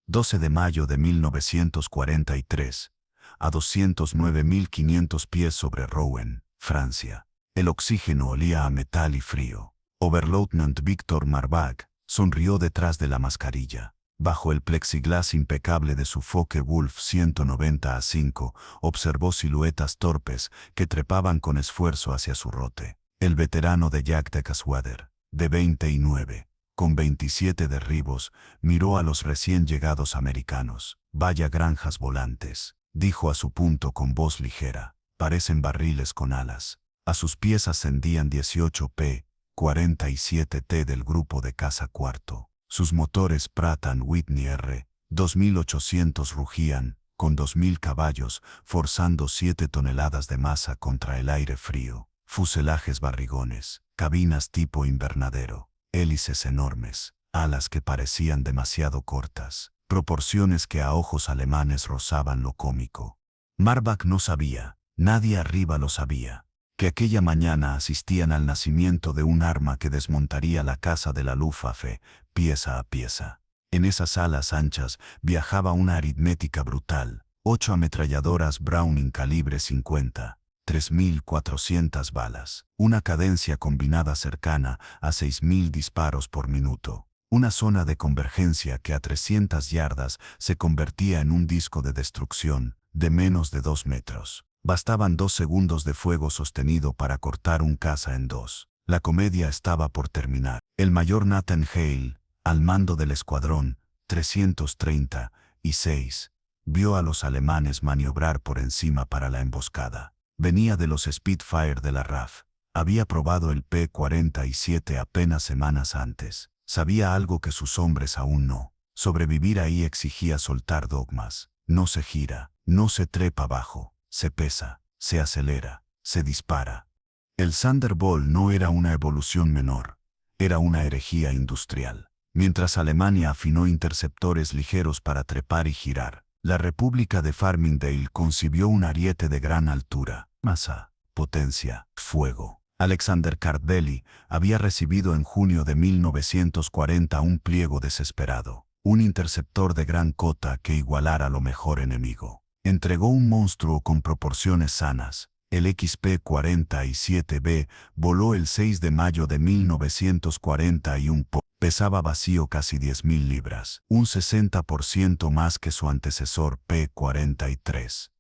12 de mayo de 1943, a 209.500 pies sobre Rouen, Francia. El oxígeno olía a metal y frío. Oberleutnant Victor Marbach sonrió detrás de la mascarilla. Bajo el plexiglas impecable de su Focke-Wulf 190A5, observó siluetas torpes que trepaban con esfuerzo hacia su rote. El veterano de Jagdgeschwader, de 29, con 27 derribos, miró a los recién llegados americanos. Vaya granjas volantes, dijo a su punto con voz ligera. Parecen barriles con alas. A sus pies ascendían 18 P-47T del grupo de caza cuarto. Sus motores Pratt & Whitney R-2800 rugían, con 2000 caballos, forzando 7 toneladas de masa contra el aire frío. Fuselajes barrigones, cabinas tipo invernadero, hélices enormes, alas que parecían demasiado cortas, proporciones que a ojos alemanes rozaban lo cómico. Marbach no sabía, nadie arriba lo sabía, que aquella mañana asistían al nacimiento de un arma que desmontaría la casa de la Luftwaffe, pieza a pieza. En esas alas anchas viajaba una aritmética brutal: 8 ametralladoras Browning calibre 50, 3.400 balas, una cadencia combinada cercana a 6.000 disparos por minuto, una zona de convergencia que a 300 yardas se convertía en un disco de destrucción de menos de 2 metros. Bastaban 2 segundos de fuego sostenido para cortar un caza en dos. La comedia estaba por terminar. El mayor Nathan Hale, al mando del escuadrón 336, vio a los alemanes maniobrar por encima para la emboscada. Venía de los Spitfire de la RAF. Había probado el P-47 apenas semanas antes. Sabía algo que sus hombres aún no. Sobrevivir ahí exigía soltar dogmas. No se gira, no se trepa abajo, se pesa, se acelera, se dispara. El Thunderbolt no era una evolución menor, era una herejía industrial. Mientras Alemania afinó interceptores ligeros para trepar y girar, la República de Farmingdale concibió un ariete de gran altura, masa, potencia, fuego. Alexander Kartvelý había recibido en junio de 1940 un pliego desesperado, un interceptor de gran cota que igualara lo mejor enemigo. Entregó un monstruo con proporciones sanas. El XP-47B voló el 6 de mayo de 1941. Pesaba vacío casi 10.000 libras, un 60% más que su antecesor P-43.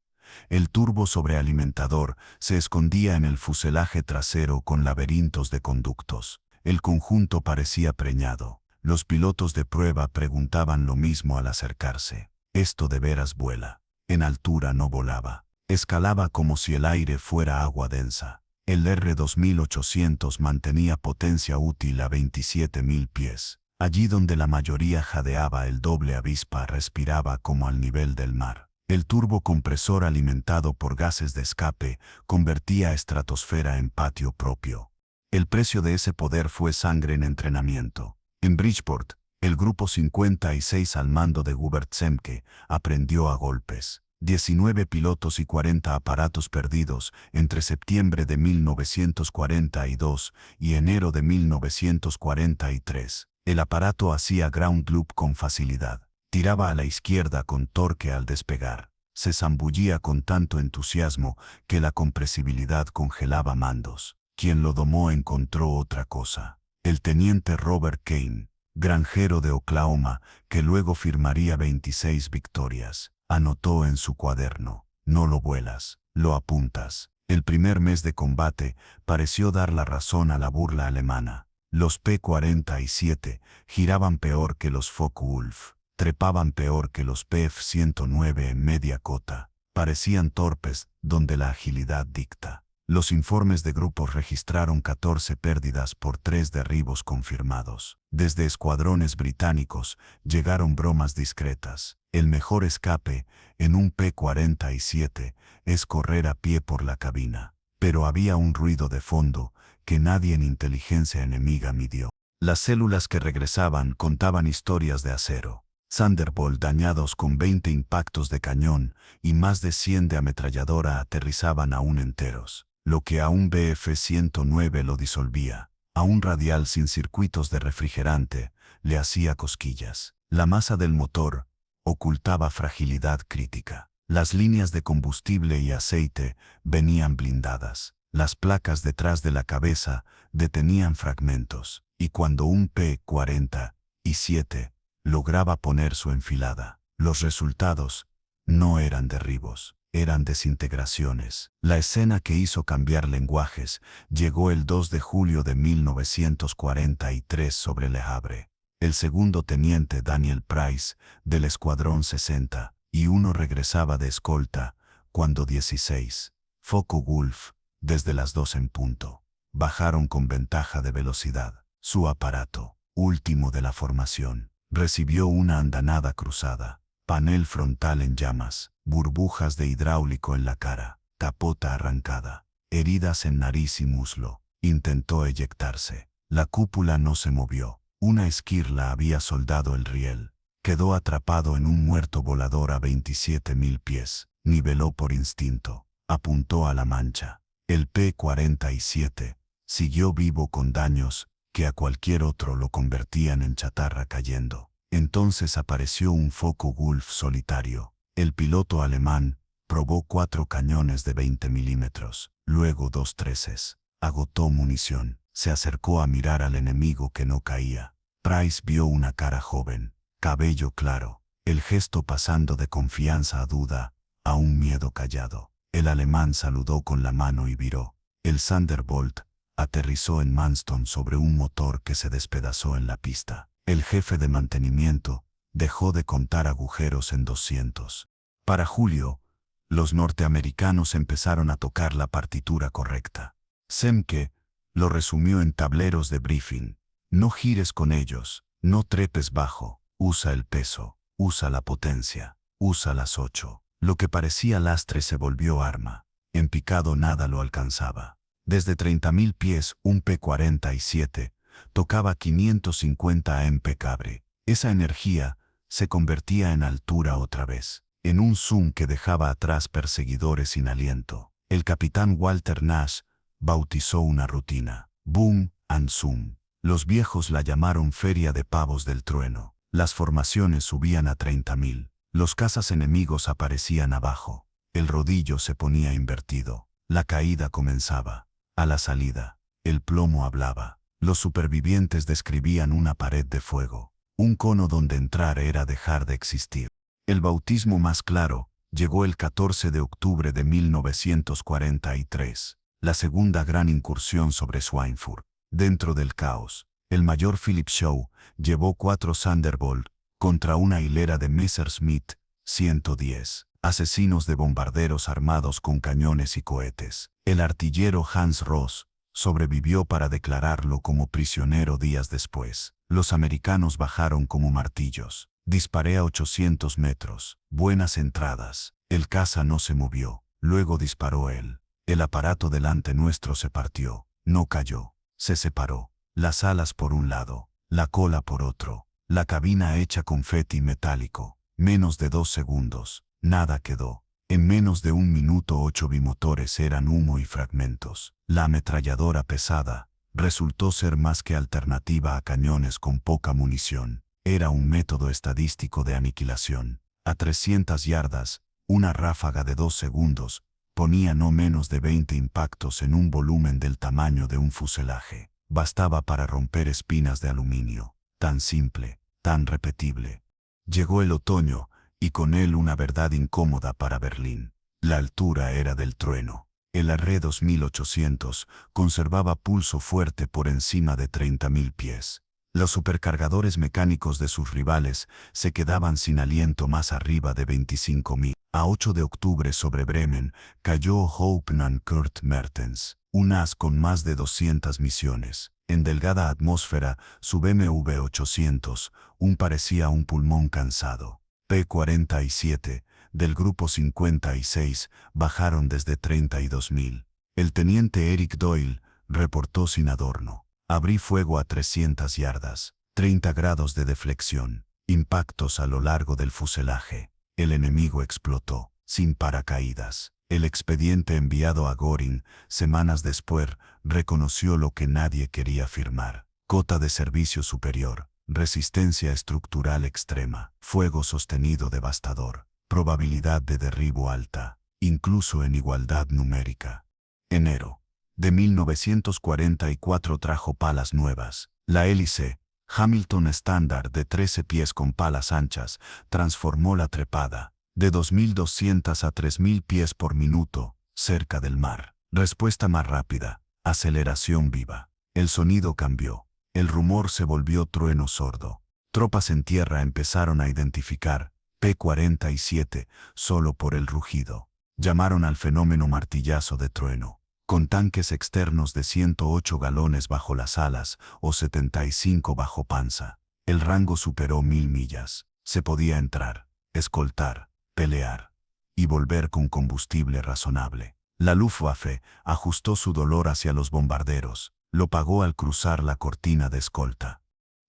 El turbo sobrealimentador se escondía en el fuselaje trasero con laberintos de conductos. El conjunto parecía preñado. Los pilotos de prueba preguntaban lo mismo al acercarse. ¿Esto de veras vuela? En altura no volaba. Escalaba como si el aire fuera agua densa. El R-2800 mantenía potencia útil a 27.000 pies. Allí donde la mayoría jadeaba, el doble avispa respiraba como al nivel del mar. El turbocompresor alimentado por gases de escape convertía a estratosfera en patio propio. El precio de ese poder fue sangre en entrenamiento. En Bridgeport, el Grupo 56 al mando de Hubert Semke aprendió a golpes. 19 pilotos y 40 aparatos perdidos entre septiembre de 1942 y enero de 1943. El aparato hacía ground loop con facilidad. Tiraba a la izquierda con torque al despegar. Se zambullía con tanto entusiasmo que la compresibilidad congelaba mandos. Quien lo domó encontró otra cosa. El teniente Robert Kane, granjero de Oklahoma, que luego firmaría 26 victorias. Anotó en su cuaderno: no lo vuelas, lo apuntas. El primer mes de combate pareció dar la razón a la burla alemana. Los P-47 giraban peor que los Focke-Wulf, trepaban peor que los Pf-109 en media cota. Parecían torpes donde la agilidad dicta. Los informes de grupos registraron 14 pérdidas por 3 derribos confirmados. Desde escuadrones británicos llegaron bromas discretas. El mejor escape en un P-47 es correr a pie por la cabina. Pero había un ruido de fondo que nadie en inteligencia enemiga midió. Las células que regresaban contaban historias de acero. Thunderbolt dañados con 20 impactos de cañón y más de 100 de ametralladora aterrizaban aún enteros. Lo que a un Bf-109 lo disolvía, a un radial sin circuitos de refrigerante, le hacía cosquillas. La masa del motor, ocultaba fragilidad crítica. Las líneas de combustible y aceite venían blindadas. Las placas detrás de la cabeza detenían fragmentos, y cuando un P-47 lograba poner su enfilada, los resultados no eran derribos, eran desintegraciones. La escena que hizo cambiar lenguajes llegó el 2 de julio de 1943 sobre Le Havre. El segundo teniente Daniel Price, del Escuadrón 61, regresaba de escolta cuando 16 Focke-Wulf, desde las 2 en punto, bajaron con ventaja de velocidad. Su aparato, último de la formación, recibió una andanada cruzada, panel frontal en llamas, burbujas de hidráulico en la cara, capota arrancada, heridas en nariz y muslo. Intentó eyectarse. La cúpula no se movió. Una esquirla había soldado el riel. Quedó atrapado en un muerto volador a 27.000 pies. Niveló por instinto. Apuntó a la mancha. El P-47 siguió vivo con daños que a cualquier otro lo convertían en chatarra cayendo. Entonces apareció un Focke-Wulf solitario. El piloto alemán probó 4 cañones de 20 milímetros, luego 2 treses. Agotó munición. Se acercó a mirar al enemigo que no caía. Price vio una cara joven, cabello claro, el gesto pasando de confianza a duda, a un miedo callado. El alemán saludó con la mano y viró. El Thunderbolt aterrizó en Manston sobre un motor que se despedazó en la pista. El jefe de mantenimiento dejó de contar agujeros en 200. Para julio, los norteamericanos empezaron a tocar la partitura correcta. Semke lo resumió en tableros de briefing. No gires con ellos, no trepes bajo, usa el peso, usa la potencia, usa las 8. Lo que parecía lastre se volvió arma. En picado nada lo alcanzaba. Desde 30.000 pies, un P-47 tocaba 550 mph. Esa energía se convertía en altura otra vez, en un zoom que dejaba atrás perseguidores sin aliento. El capitán Walter Nash bautizó una rutina, boom and zoom. Los viejos la llamaron Feria de Pavos del Trueno. Las formaciones subían a 30.000. Los cazas enemigos aparecían abajo. El rodillo se ponía invertido. La caída comenzaba. A la salida, el plomo hablaba. Los supervivientes describían una pared de fuego. Un cono donde entrar era dejar de existir. El bautismo más claro llegó el 14 de octubre de 1943. La segunda gran incursión sobre Schweinfurt. Dentro del caos, el mayor Philip Shaw llevó 4 Thunderbolt contra una hilera de Messerschmitt 110, asesinos de bombarderos armados con cañones y cohetes. El artillero Hans Ross sobrevivió para declararlo como prisionero días después. Los americanos bajaron como martillos. Disparé a 800 metros. Buenas entradas. El caza no se movió. Luego disparó él. El aparato delante nuestro se partió. No cayó. Se separó. Las alas por un lado, la cola por otro. La cabina hecha confeti metálico. Menos de 2 segundos. Nada quedó. En menos de 1 minuto 8 bimotores eran humo y fragmentos. La ametralladora pesada resultó ser más que alternativa a cañones con poca munición. Era un método estadístico de aniquilación. A 300 yardas, una ráfaga de 2 segundos ponía no menos de 20 impactos en un volumen del tamaño de un fuselaje. Bastaba para romper espinas de aluminio. Tan simple, tan repetible. Llegó el otoño, y con él una verdad incómoda para Berlín. La altura era del trueno. El AR 2800 conservaba pulso fuerte por encima de 30.000 pies. Los supercargadores mecánicos de sus rivales se quedaban sin aliento más arriba de 25.000. A 8 de octubre sobre Bremen cayó Hauptmann Kurt Mertens, un as con más de 200 misiones. En delgada atmósfera, su BMW 800, parecía un pulmón cansado. P-47, del grupo 56, bajaron desde 32.000. El teniente Eric Doyle reportó sin adorno. Abrí fuego a 300 yardas, 30 grados de deflexión, impactos a lo largo del fuselaje. El enemigo explotó, sin paracaídas. El expediente enviado a Göring, semanas después, reconoció lo que nadie quería afirmar. Cota de servicio superior. resistencia estructural extrema, fuego sostenido devastador, probabilidad de derribo alta, incluso en igualdad numérica. Enero de 1944 trajo palas nuevas. La hélice Hamilton estándar de 13 pies con palas anchas transformó la trepada de 2.200 a 3.000 pies por minuto cerca del mar. Respuesta más rápida, aceleración viva. El sonido cambió. El rumor se volvió trueno sordo. Tropas en tierra empezaron a identificar P-47 solo por el rugido. Llamaron al fenómeno martillazo de trueno. Con tanques externos de 108 galones bajo las alas o 75 bajo panza. El rango superó 1.000 millas. Se podía entrar, escoltar, pelear y volver con combustible razonable. La Luftwaffe ajustó su dolor hacia los bombarderos. Lo pagó al cruzar la cortina de escolta.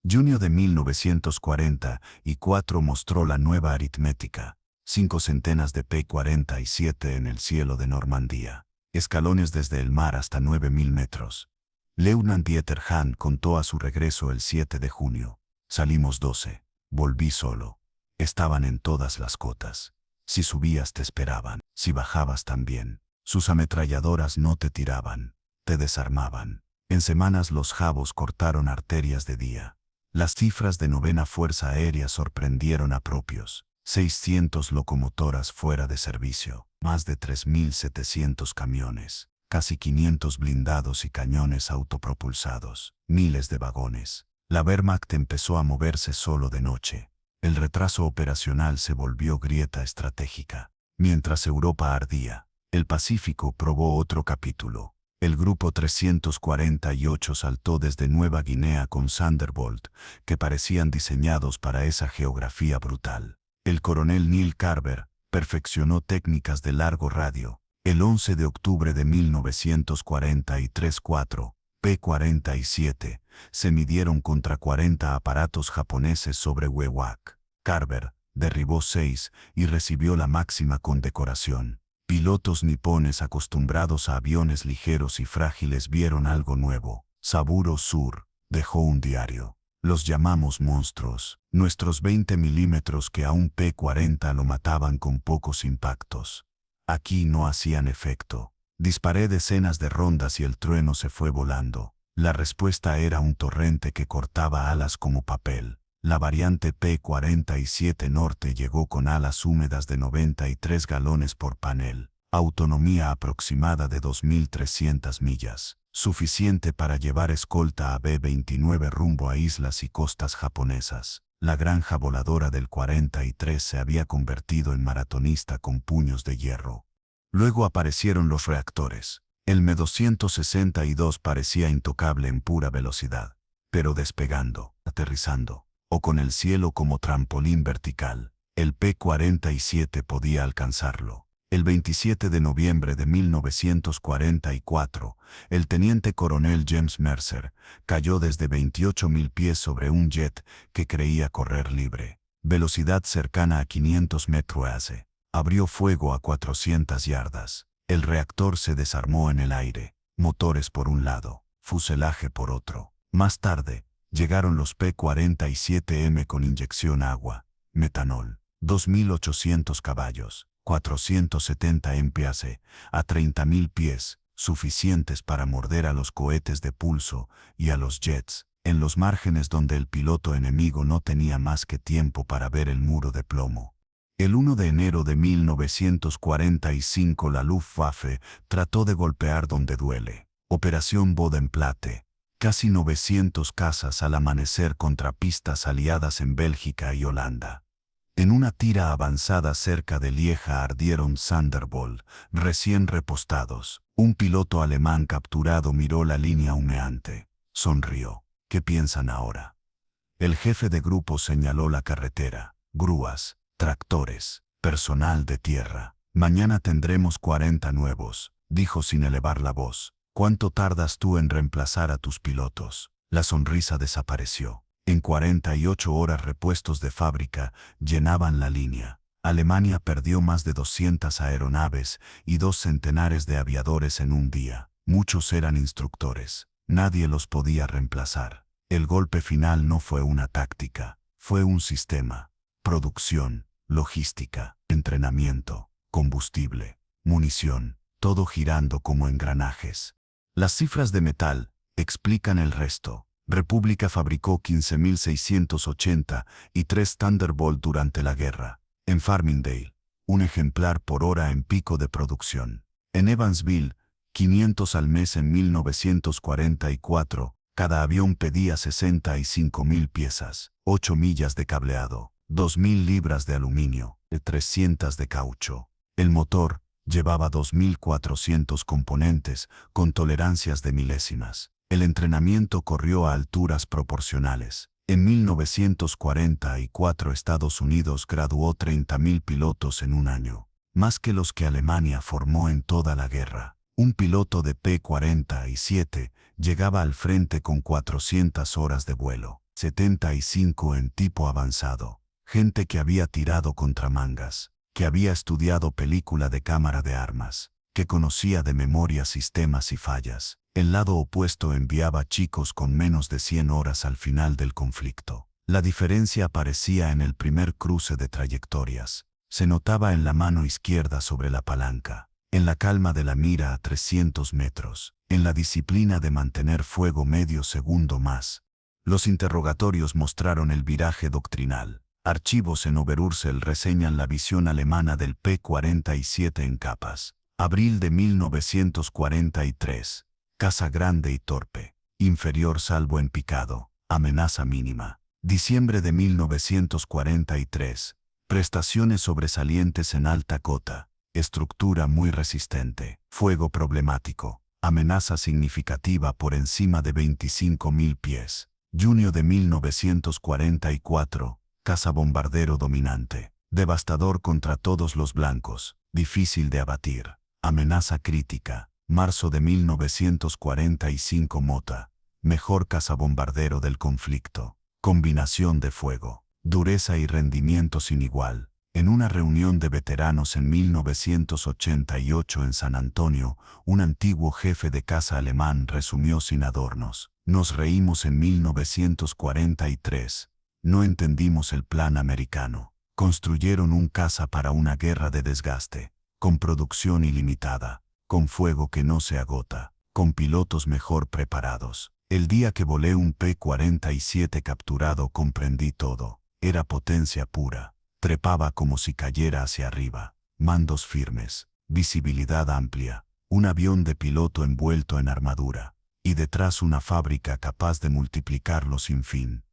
Junio de 1944 mostró la nueva aritmética. 5 centenas de P-47 en el cielo de Normandía. Escalones desde el mar hasta 9.000 metros. Leutnant Dieter Hahn contó a su regreso el 7 de junio. Salimos 12. Volví solo. Estaban en todas las cotas. Si subías te esperaban. Si bajabas también. Sus ametralladoras no te tiraban. Te desarmaban. En semanas los jabos cortaron arterias de día. Las cifras de Novena Fuerza Aérea sorprendieron a propios. 600 locomotoras fuera de servicio, más de 3.700 camiones, casi 500 blindados y cañones autopropulsados, miles de vagones. La Wehrmacht empezó a moverse solo de noche. El retraso operacional se volvió grieta estratégica. Mientras Europa ardía, el Pacífico probó otro capítulo. El Grupo 348 saltó desde Nueva Guinea con Thunderbolt, que parecían diseñados para esa geografía brutal. El coronel Neil Carver perfeccionó técnicas de largo radio. El 11 de octubre de 1943, 4 P-47 se midieron contra 40 aparatos japoneses sobre Wewak. Carver derribó 6 y recibió la máxima condecoración. Pilotos nipones acostumbrados a aviones ligeros y frágiles vieron algo nuevo. Saburo Sur dejó un diario. Los llamamos monstruos. Nuestros 20 milímetros que a un P-40 lo mataban con pocos impactos. Aquí no hacían efecto. Disparé decenas de rondas y el trueno se fue volando. La respuesta era un torrente que cortaba alas como papel. La variante P-47 Norte llegó con alas húmedas de 93 galones por panel. Autonomía aproximada de 2.300 millas. Suficiente para llevar escolta a B-29 rumbo a islas y costas japonesas. La granja voladora del 43 se había convertido en maratonista con puños de hierro. Luego aparecieron los reactores. El Me-262 parecía intocable en pura velocidad, pero despegando, aterrizando, o con el cielo como trampolín vertical, el P-47 podía alcanzarlo. El 27 de noviembre de 1944, el teniente coronel James Mercer cayó desde 28.000 pies sobre un jet que creía correr libre. Velocidad cercana a 500 metros. Abrió fuego a 400 yardas. El reactor se desarmó en el aire. Motores por un lado, fuselaje por otro. Más tarde, llegaron los P-47M con inyección agua, metanol, 2.800 caballos. 470 mph, a 30.000 pies, suficientes para morder a los cohetes de pulso y a los jets, en los márgenes donde el piloto enemigo no tenía más que tiempo para ver el muro de plomo. El 1 de enero de 1945 la Luftwaffe trató de golpear donde duele. Operación Bodenplatte. Casi 900 cazas al amanecer contra pistas aliadas en Bélgica y Holanda. En una tira avanzada cerca de Lieja ardieron Thunderbolt, recién repostados. Un piloto alemán capturado miró la línea humeante. Sonrió. ¿Qué piensan ahora? El jefe de grupo señaló la carretera. Grúas, tractores, personal de tierra. Mañana tendremos 40 nuevos, dijo sin elevar la voz. ¿Cuánto tardas tú en reemplazar a tus pilotos? La sonrisa desapareció. En 48 horas repuestos de fábrica llenaban la línea. Alemania perdió más de 200 aeronaves y 2 centenares de aviadores en un día. Muchos eran instructores. Nadie los podía reemplazar. El golpe final no fue una táctica, fue un sistema: producción, logística, entrenamiento, combustible, munición, todo girando como engranajes. Las cifras de metal explican el resto. República fabricó 15.680 y 3 Thunderbolt durante la guerra. En Farmingdale, un ejemplar por hora en pico de producción. En Evansville, 500 al mes en 1944, cada avión pedía 65.000 piezas, 8 millas de cableado, 2.000 libras de aluminio, 300 de caucho. El motor llevaba 2.400 componentes con tolerancias de milésimas. El entrenamiento corrió a alturas proporcionales. En 1944 Estados Unidos graduó 30.000 pilotos en un año, más que los que Alemania formó en toda la guerra. Un piloto de P-47 llegaba al frente con 400 horas de vuelo, 75 en tipo avanzado. Gente que había tirado contramangas, que había estudiado película de cámara de armas, que conocía de memoria sistemas y fallas. El lado opuesto enviaba chicos con menos de 100 horas al final del conflicto. La diferencia aparecía en el primer cruce de trayectorias. Se notaba en la mano izquierda sobre la palanca, en la calma de la mira a 300 metros, en la disciplina de mantener fuego medio segundo más. Los interrogatorios mostraron el viraje doctrinal. Archivos en Oberursel reseñan la visión alemana del P-47 en capas. Abril de 1943. Casa grande y torpe. Inferior salvo en picado. Amenaza mínima. Diciembre de 1943. Prestaciones sobresalientes en alta cota. Estructura muy resistente. Fuego problemático. Amenaza significativa por encima de 25.000 pies. Junio de 1944. Cazabombardero dominante. Devastador contra todos los blancos. Difícil de abatir. Amenaza crítica. Marzo de 1945 Mota. Mejor cazabombardero del conflicto. Combinación de fuego, dureza y rendimiento sin igual. En una reunión de veteranos en 1988 en San Antonio, un antiguo jefe de caza alemán resumió sin adornos: nos reímos en 1943. No entendimos el plan americano. Construyeron un caza para una guerra de desgaste, con producción ilimitada, con fuego que no se agota, con pilotos mejor preparados. El día que volé un P-47 capturado comprendí todo. Era potencia pura. Trepaba como si cayera hacia arriba. Mandos firmes, visibilidad amplia, un avión de piloto envuelto en armadura, y detrás una fábrica capaz de multiplicarlo sin fin.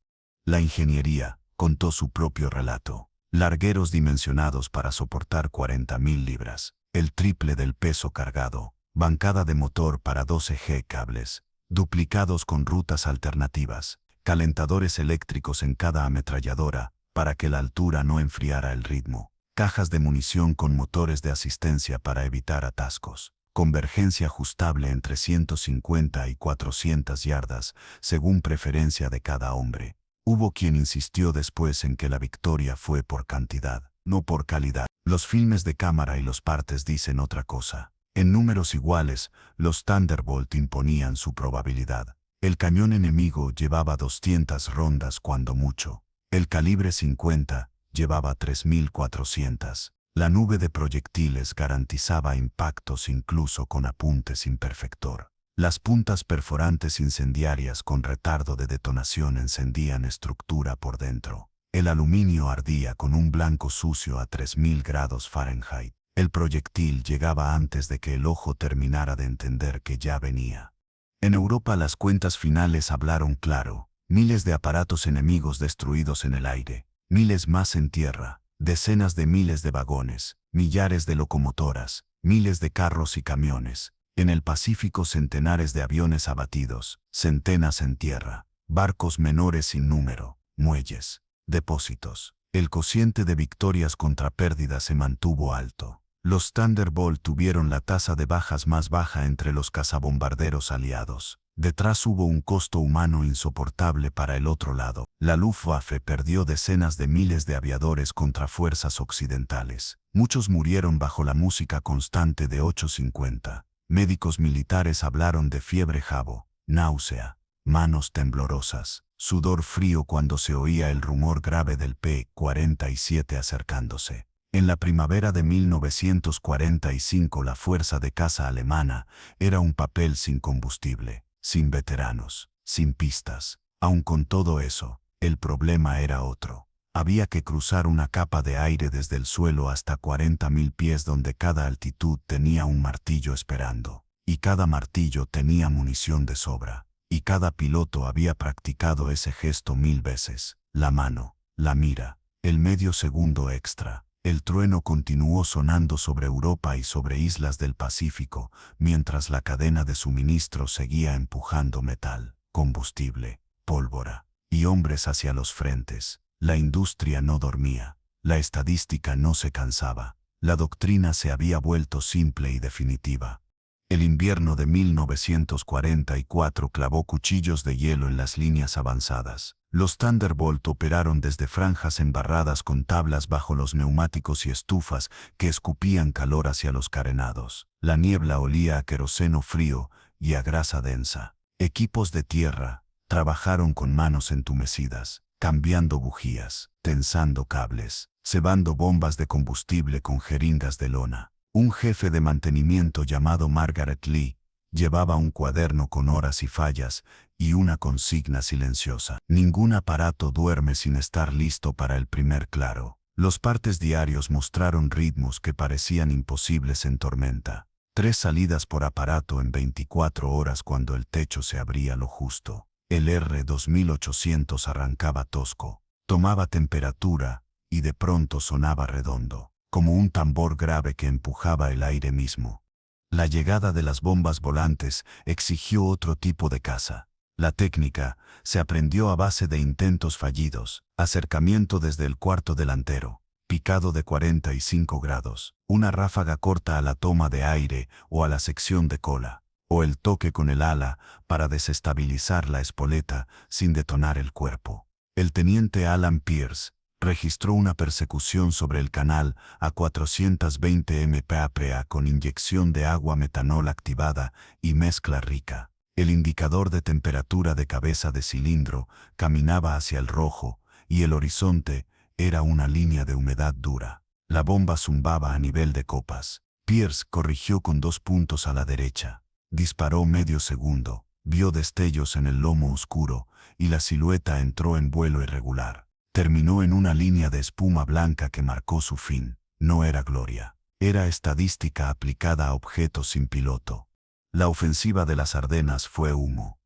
La ingeniería contó su propio relato. Largueros dimensionados para soportar 40.000 libras, el triple del peso cargado, bancada de motor para 12G cables, duplicados con rutas alternativas, calentadores eléctricos en cada ametralladora para que la altura no enfriara el ritmo, cajas de munición con motores de asistencia para evitar atascos, convergencia ajustable entre 150 y 400 yardas según preferencia de cada hombre. Hubo quien insistió después en que la victoria fue por cantidad, no por calidad. Los filmes de cámara y los partes dicen otra cosa. En números iguales, los Thunderbolt imponían su probabilidad. El cañón enemigo llevaba 200 rondas cuando mucho. El calibre 50 llevaba 3.400. La nube de proyectiles garantizaba impactos incluso con apunte sin perfector. Las puntas perforantes incendiarias con retardo de detonación encendían estructura por dentro. El aluminio ardía con un blanco sucio a 3.000 grados Fahrenheit. El proyectil llegaba antes de que el ojo terminara de entender que ya venía. En Europa las cuentas finales hablaron claro. Miles de aparatos enemigos destruidos en el aire, miles más en tierra, decenas de miles de vagones, millares de locomotoras, miles de carros y camiones. En el Pacífico centenares de aviones abatidos, centenas en tierra, barcos menores sin número, muelles, depósitos. El cociente de victorias contra pérdidas se mantuvo alto. Los Thunderbolt tuvieron la tasa de bajas más baja entre los cazabombarderos aliados. Detrás hubo un costo humano insoportable para el otro lado. La Luftwaffe perdió decenas de miles de aviadores contra fuerzas occidentales. Muchos murieron bajo la música constante de 850. Médicos militares hablaron de fiebre jabo, náusea, manos temblorosas, sudor frío cuando se oía el rumor grave del P-47 acercándose. En la primavera de 1945 la fuerza de caza alemana era un papel sin combustible, sin veteranos, sin pistas. Aun con todo eso, el problema era otro. Había que cruzar una capa de aire desde el suelo hasta 40.000 pies donde cada altitud tenía un martillo esperando. Y cada martillo tenía munición de sobra. Y cada piloto había practicado ese gesto 1000 veces. La mano, la mira, el medio segundo extra. El trueno continuó sonando sobre Europa y sobre islas del Pacífico, mientras la cadena de suministro seguía empujando metal, combustible, pólvora y hombres hacia los frentes. La industria no dormía, la estadística no se cansaba, la doctrina se había vuelto simple y definitiva. El invierno de 1944 clavó cuchillos de hielo en las líneas avanzadas. Los Thunderbolt operaron desde franjas embarradas con tablas bajo los neumáticos y estufas que escupían calor hacia los carenados. La niebla olía a queroseno frío y a grasa densa. Equipos de tierra trabajaron con manos entumecidas, cambiando bujías, tensando cables, cebando bombas de combustible con jeringas de lona. Un jefe de mantenimiento llamado Margaret Lee llevaba un cuaderno con horas y fallas y una consigna silenciosa. Ningún aparato duerme sin estar listo para el primer claro. Los partes diarios mostraron ritmos que parecían imposibles en tormenta. 3 salidas por aparato en 24 horas cuando el techo se abría lo justo. El R-2800 arrancaba tosco, tomaba temperatura y de pronto sonaba redondo, como un tambor grave que empujaba el aire mismo. La llegada de las bombas volantes exigió otro tipo de caza. La técnica se aprendió a base de intentos fallidos, acercamiento desde el cuarto delantero, picado de 45 grados, una ráfaga corta a la toma de aire o a la sección de cola, o el toque con el ala para desestabilizar la espoleta sin detonar el cuerpo. El teniente Alan Pierce registró una persecución sobre el canal a 420 mpA con inyección de agua metanol activada y mezcla rica. El indicador de temperatura de cabeza de cilindro caminaba hacia el rojo y el horizonte era una línea de humedad dura. La bomba zumbaba a nivel de copas. Pierce corrigió con 2 puntos a la derecha. Disparó medio segundo, vio destellos en el lomo oscuro y la silueta entró en vuelo irregular. Terminó en una línea de espuma blanca que marcó su fin. No era gloria. Era estadística aplicada a objetos sin piloto. La ofensiva de las Ardenas fue humo,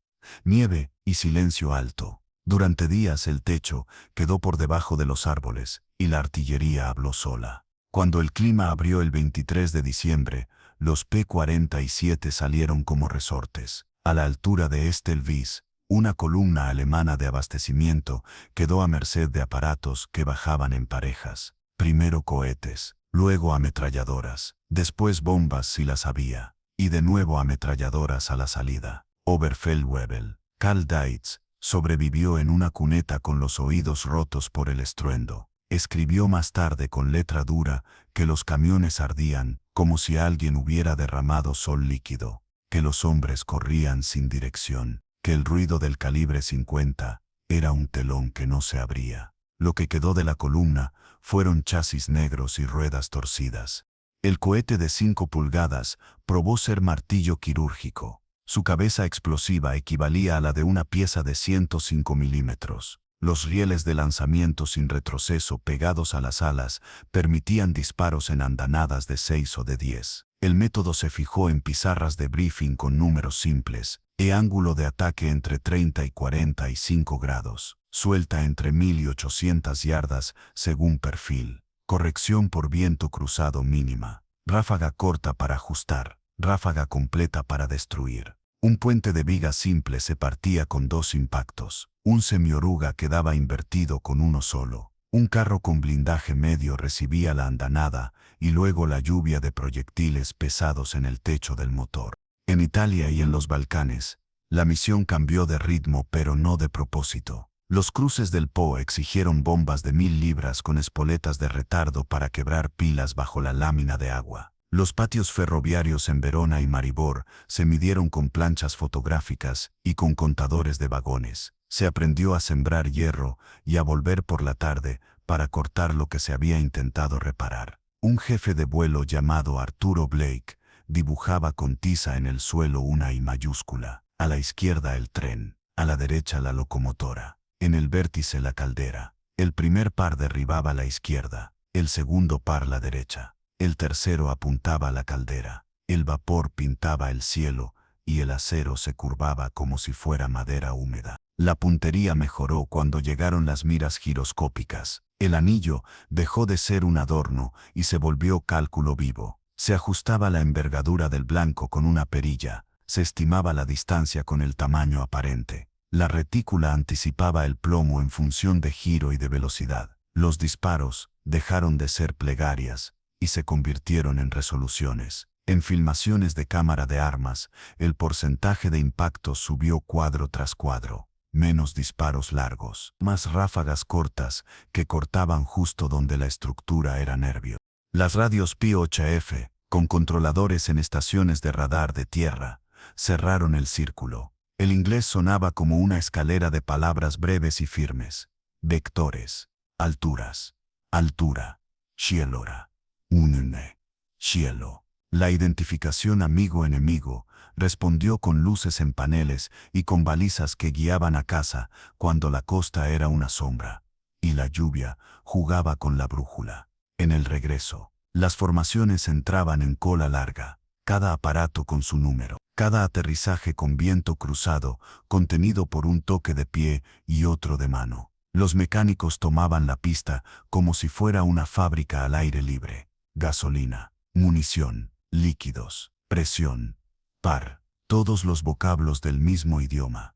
nieve y silencio alto. Durante días el techo quedó por debajo de los árboles y la artillería habló sola. Cuando el clima abrió el 23 de diciembre, los P-47 salieron como resortes. A la altura de Estelwies, una columna alemana de abastecimiento quedó a merced de aparatos que bajaban en parejas. Primero cohetes, luego ametralladoras, después bombas si las había, y de nuevo ametralladoras a la salida. Oberfeldwebel, Karl Dietz, sobrevivió en una cuneta con los oídos rotos por el estruendo. Escribió más tarde con letra dura que los camiones ardían como si alguien hubiera derramado sol líquido, que los hombres corrían sin dirección, que el ruido del calibre 50 era un telón que no se abría. Lo que quedó de la columna fueron chasis negros y ruedas torcidas. El cohete de 5 pulgadas probó ser martillo quirúrgico. Su cabeza explosiva equivalía a la de una pieza de 105 milímetros. Los rieles de lanzamiento sin retroceso pegados a las alas permitían disparos en andanadas de 6 o de 10. El método se fijó en pizarras de briefing con números simples, ángulo de ataque entre 30 y 45 grados, suelta entre 1800 yardas según perfil, corrección por viento cruzado mínima, ráfaga corta para ajustar, ráfaga completa para destruir. Un puente de viga simple se partía con 2 impactos, un semioruga quedaba invertido con uno solo. Un carro con blindaje medio recibía la andanada y luego la lluvia de proyectiles pesados en el techo del motor. En Italia y en los Balcanes, la misión cambió de ritmo pero no de propósito. Los cruces del Po exigieron bombas de 1000 libras con espoletas de retardo para quebrar pilas bajo la lámina de agua. Los patios ferroviarios en Verona y Maribor se midieron con planchas fotográficas y con contadores de vagones. Se aprendió a sembrar hierro y a volver por la tarde para cortar lo que se había intentado reparar. Un jefe de vuelo llamado Arturo Blake dibujaba con tiza en el suelo una I mayúscula. A la izquierda el tren, a la derecha la locomotora. En el vértice la caldera. El primer par derribaba la izquierda, el segundo par la derecha. El tercero apuntaba a la caldera. El vapor pintaba el cielo y el acero se curvaba como si fuera madera húmeda. La puntería mejoró cuando llegaron las miras giroscópicas. El anillo dejó de ser un adorno y se volvió cálculo vivo. Se ajustaba la envergadura del blanco con una perilla. Se estimaba la distancia con el tamaño aparente. La retícula anticipaba el plomo en función de giro y de velocidad. Los disparos dejaron de ser plegarias y se convirtieron en resoluciones. En filmaciones de cámara de armas, el porcentaje de impactos subió cuadro tras cuadro. Menos disparos largos, más ráfagas cortas que cortaban justo donde la estructura era nervio. Las radios P8F, con controladores en estaciones de radar de tierra, cerraron el círculo. El inglés sonaba como una escalera de palabras breves y firmes. Vectores, alturas, altura, cielora, unne, cielo. La identificación amigo-enemigo respondió con luces en paneles y con balizas que guiaban a casa cuando la costa era una sombra, y la lluvia jugaba con la brújula. En el regreso, las formaciones entraban en cola larga, cada aparato con su número, cada aterrizaje con viento cruzado, contenido por un toque de pie y otro de mano. Los mecánicos tomaban la pista como si fuera una fábrica al aire libre. Gasolina, munición, líquidos, presión, par, todos los vocablos del mismo idioma.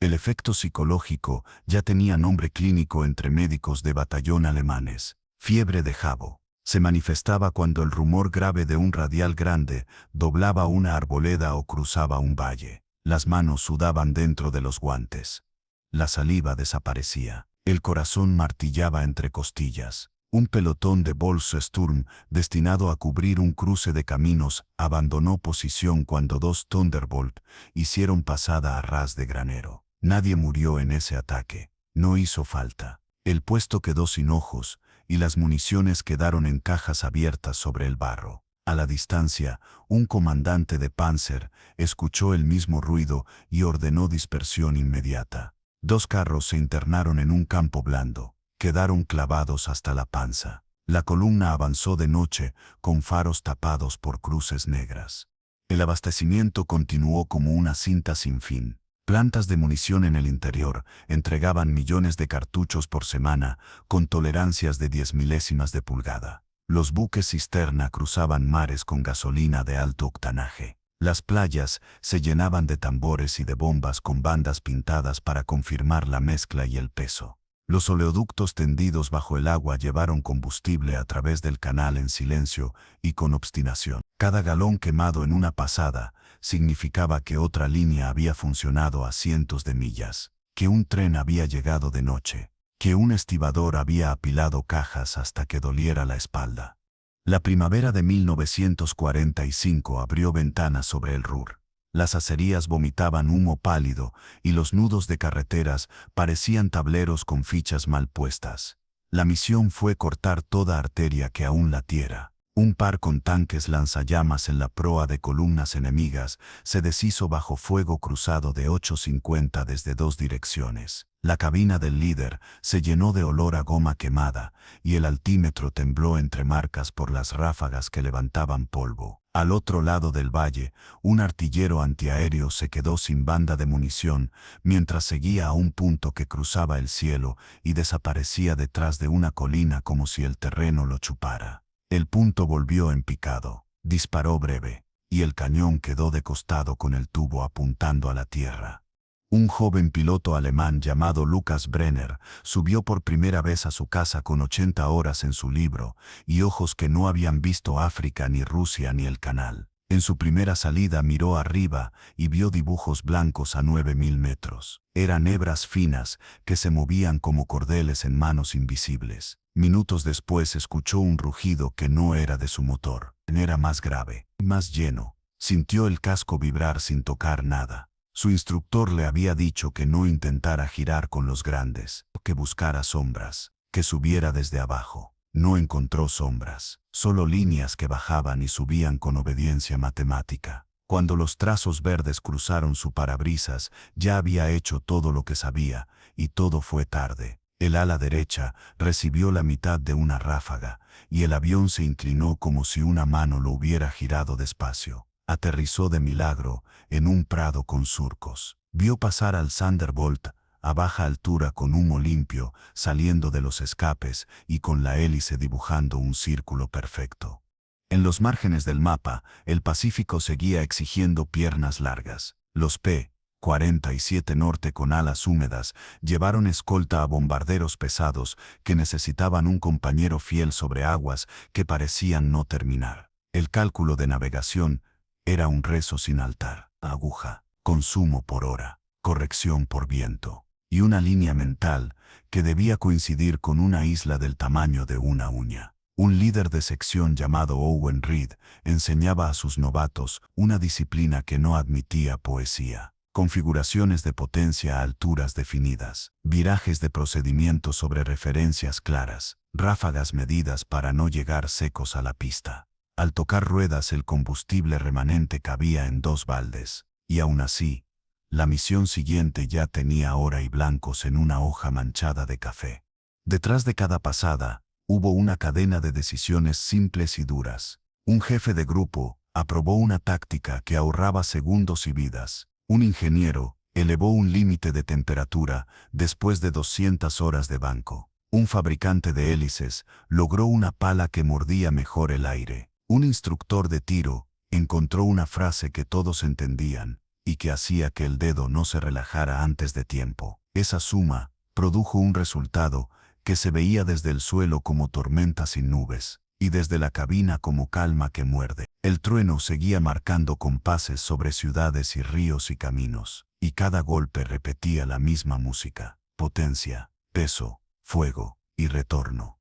El efecto psicológico ya tenía nombre clínico entre médicos de batallón alemanes. Fiebre de jabo. Se manifestaba cuando el rumor grave de un radial grande doblaba una arboleda o cruzaba un valle. Las manos sudaban dentro de los guantes. La saliva desaparecía. El corazón martillaba entre costillas. Un pelotón de Volkssturm, destinado a cubrir un cruce de caminos, abandonó posición cuando dos Thunderbolt hicieron pasada a ras de granero. Nadie murió en ese ataque. No hizo falta. El puesto quedó sin ojos y las municiones quedaron en cajas abiertas sobre el barro. A la distancia, un comandante de Panzer escuchó el mismo ruido y ordenó dispersión inmediata. Dos carros se internaron en un campo blando. Quedaron clavados hasta la panza. La columna avanzó de noche, con faros tapados por cruces negras. El abastecimiento continuó como una cinta sin fin. Plantas de munición en el interior entregaban millones de cartuchos por semana, con tolerancias de 10 milésimas de pulgada. Los buques cisterna cruzaban mares con gasolina de alto octanaje. Las playas se llenaban de tambores y de bombas con bandas pintadas para confirmar la mezcla y el peso. Los oleoductos tendidos bajo el agua llevaron combustible a través del canal en silencio y con obstinación. Cada galón quemado en una pasada significaba que otra línea había funcionado a cientos de millas, que un tren había llegado de noche, que un estibador había apilado cajas hasta que doliera la espalda. La primavera de 1945 abrió ventanas sobre el Ruhr. Las acerías vomitaban humo pálido y los nudos de carreteras parecían tableros con fichas mal puestas. La misión fue cortar toda arteria que aún latiera. Un par con tanques lanzallamas en la proa de columnas enemigas se deshizo bajo fuego cruzado de 8.50 desde dos direcciones. La cabina del líder se llenó de olor a goma quemada y el altímetro tembló entre marcas por las ráfagas que levantaban polvo. Al otro lado del valle, un artillero antiaéreo se quedó sin banda de munición mientras seguía a un punto que cruzaba el cielo y desaparecía detrás de una colina como si el terreno lo chupara. El punto volvió en picado, disparó breve, y el cañón quedó de costado con el tubo apuntando a la tierra. Un joven piloto alemán llamado Lukas Brenner subió por primera vez a su casa con 80 horas en su libro y ojos que no habían visto África ni Rusia ni el canal. En su primera salida miró arriba y vio dibujos blancos a 9.000 metros. Eran hebras finas que se movían como cordeles en manos invisibles. Minutos después escuchó un rugido que no era de su motor. Era más grave, más lleno. Sintió el casco vibrar sin tocar nada. Su instructor le había dicho que no intentara girar con los grandes, que buscara sombras, que subiera desde abajo. No encontró sombras, solo líneas que bajaban y subían con obediencia matemática. Cuando los trazos verdes cruzaron su parabrisas, ya había hecho todo lo que sabía, y todo fue tarde. El ala derecha recibió la mitad de una ráfaga, y el avión se inclinó como si una mano lo hubiera girado despacio. Aterrizó de milagro en un prado con surcos. Vio pasar al Thunderbolt a baja altura con humo limpio saliendo de los escapes y con la hélice dibujando un círculo perfecto. En los márgenes del mapa, el Pacífico seguía exigiendo piernas largas. Los P-47 Norte con alas húmedas llevaron escolta a bombarderos pesados que necesitaban un compañero fiel sobre aguas que parecían no terminar. El cálculo de navegación era un rezo sin altar, aguja, consumo por hora, corrección por viento, y una línea mental que debía coincidir con una isla del tamaño de una uña. Un líder de sección llamado Owen Reed enseñaba a sus novatos una disciplina que no admitía poesía. Configuraciones de potencia a alturas definidas, virajes de procedimiento sobre referencias claras, ráfagas medidas para no llegar secos a la pista. Al tocar ruedas el combustible remanente cabía en 2 baldes, y aún así, la misión siguiente ya tenía hora y blancos en una hoja manchada de café. Detrás de cada pasada, hubo una cadena de decisiones simples y duras. Un jefe de grupo aprobó una táctica que ahorraba segundos y vidas. Un ingeniero elevó un límite de temperatura después de 200 horas de banco. Un fabricante de hélices logró una pala que mordía mejor el aire. Un instructor de tiro encontró una frase que todos entendían y que hacía que el dedo no se relajara antes de tiempo. Esa suma produjo un resultado que se veía desde el suelo como tormenta sin nubes y desde la cabina como calma que muerde. El trueno seguía marcando compases sobre ciudades y ríos y caminos, y cada golpe repetía la misma música: potencia, peso, fuego y retorno.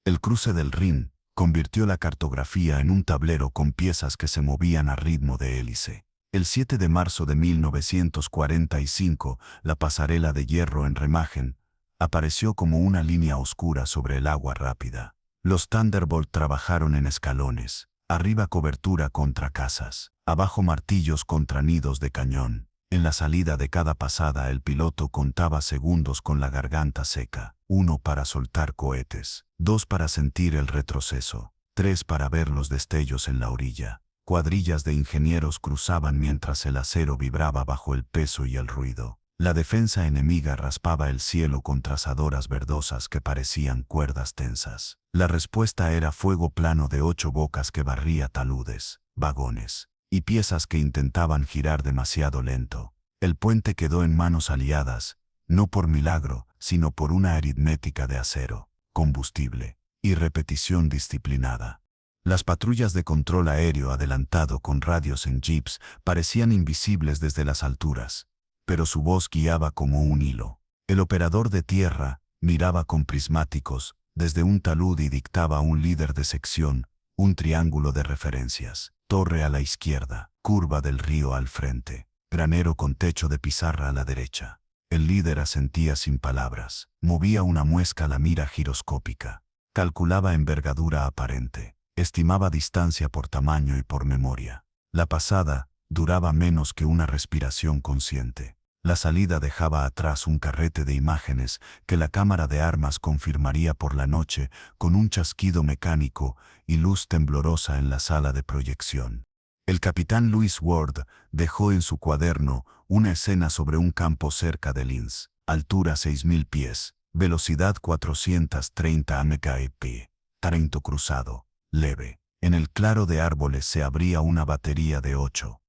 El cruce del Rin convirtió la cartografía en un tablero con piezas que se movían a ritmo de hélice. El 7 de marzo de 1945, la pasarela de hierro en Remagen apareció como una línea oscura sobre el agua rápida. Los Thunderbolt trabajaron en escalones, arriba cobertura contra casas, abajo martillos contra nidos de cañón. En la salida de cada pasada el piloto contaba segundos con la garganta seca: 1 para soltar cohetes, 2 para sentir el retroceso, 3 para ver los destellos en la orilla. Cuadrillas de ingenieros cruzaban mientras el acero vibraba bajo el peso y el ruido. La defensa enemiga raspaba el cielo con trazadoras verdosas que parecían cuerdas tensas. La respuesta era fuego plano de 8 bocas que barría taludes, vagones y piezas que intentaban girar demasiado lento. El puente quedó en manos aliadas, no por milagro, sino por una aritmética de acero, combustible y repetición disciplinada. Las patrullas de control aéreo adelantado con radios en jeeps parecían invisibles desde las alturas, pero su voz guiaba como un hilo. El operador de tierra miraba con prismáticos desde un talud y dictaba a un líder de sección un triángulo de referencias: torre a la izquierda, curva del río al frente, granero con techo de pizarra a la derecha. El líder asentía sin palabras, movía una muesca a la mira giroscópica, calculaba envergadura aparente, estimaba distancia por tamaño y por memoria. La pasada duraba menos que una respiración consciente. La salida dejaba atrás un carrete de imágenes que la cámara de armas confirmaría por la noche con un chasquido mecánico y luz temblorosa en la sala de proyección. El capitán Louis Ward dejó en su cuaderno una escena sobre un campo cerca de Linz, altura 6.000 pies, velocidad 430 mph, Tarento cruzado, leve. En el claro de árboles se abría una batería de 8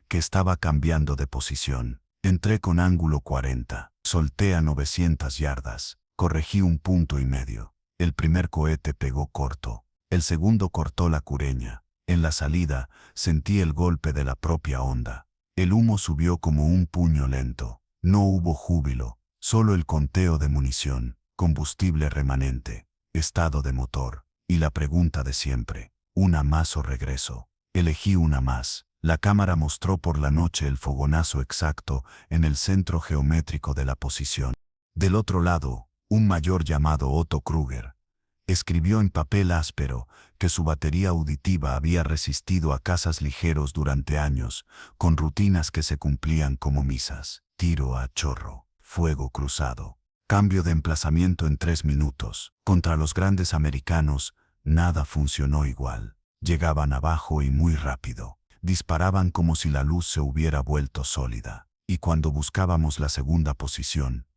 que estaba cambiando de posición. Entré con ángulo 40, solté a 900 yardas, corregí 1,5 puntos. El primer cohete pegó corto, el segundo cortó la cureña. En la salida, sentí el golpe de la propia onda. El humo subió como un puño lento. No hubo júbilo, solo el conteo de munición, combustible remanente, estado de motor, y la pregunta de siempre: Una más o regreso. Elegí una más. La cámara mostró por la noche el fogonazo exacto en el centro geométrico de la posición. Del otro lado, un mayor llamado Otto Kruger escribió en papel áspero que su batería auditiva había resistido a cazas ligeros durante años, con rutinas que se cumplían como misas. Tiro a chorro, fuego cruzado, cambio de emplazamiento en 3 minutos. Contra los grandes americanos, nada funcionó igual. Llegaban abajo y muy rápido. Disparaban como si la luz se hubiera vuelto sólida. Y cuando buscábamos la segunda posición,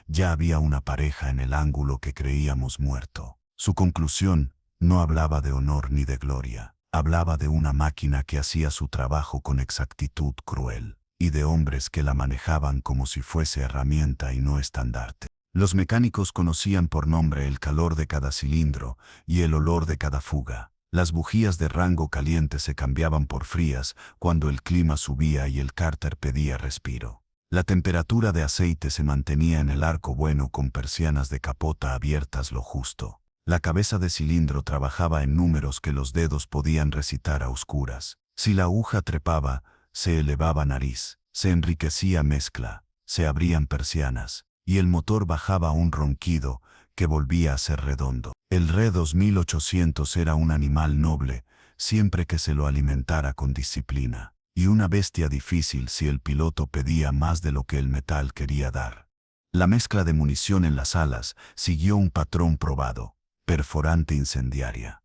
ya había una pareja en el ángulo que creíamos muerto. Su conclusión no hablaba de honor ni de gloria. Hablaba de una máquina que hacía su trabajo con exactitud cruel, y de hombres que la manejaban como si fuese herramienta y no estandarte. Los mecánicos conocían por nombre el calor de cada cilindro y el olor de cada fuga. Las bujías de rango caliente se cambiaban por frías cuando el clima subía y el cárter pedía respiro. La temperatura de aceite se mantenía en el arco bueno con persianas de capota abiertas lo justo. La cabeza de cilindro trabajaba en números que los dedos podían recitar a oscuras. Si la aguja trepaba, se elevaba nariz, se enriquecía mezcla, se abrían persianas, y el motor bajaba un ronquido que volvía a ser redondo. El Re 2800 era un animal noble, siempre que se lo alimentara con disciplina, y una bestia difícil si el piloto pedía más de lo que el metal quería dar. La mezcla de munición en las alas siguió un patrón probado: perforante incendiaria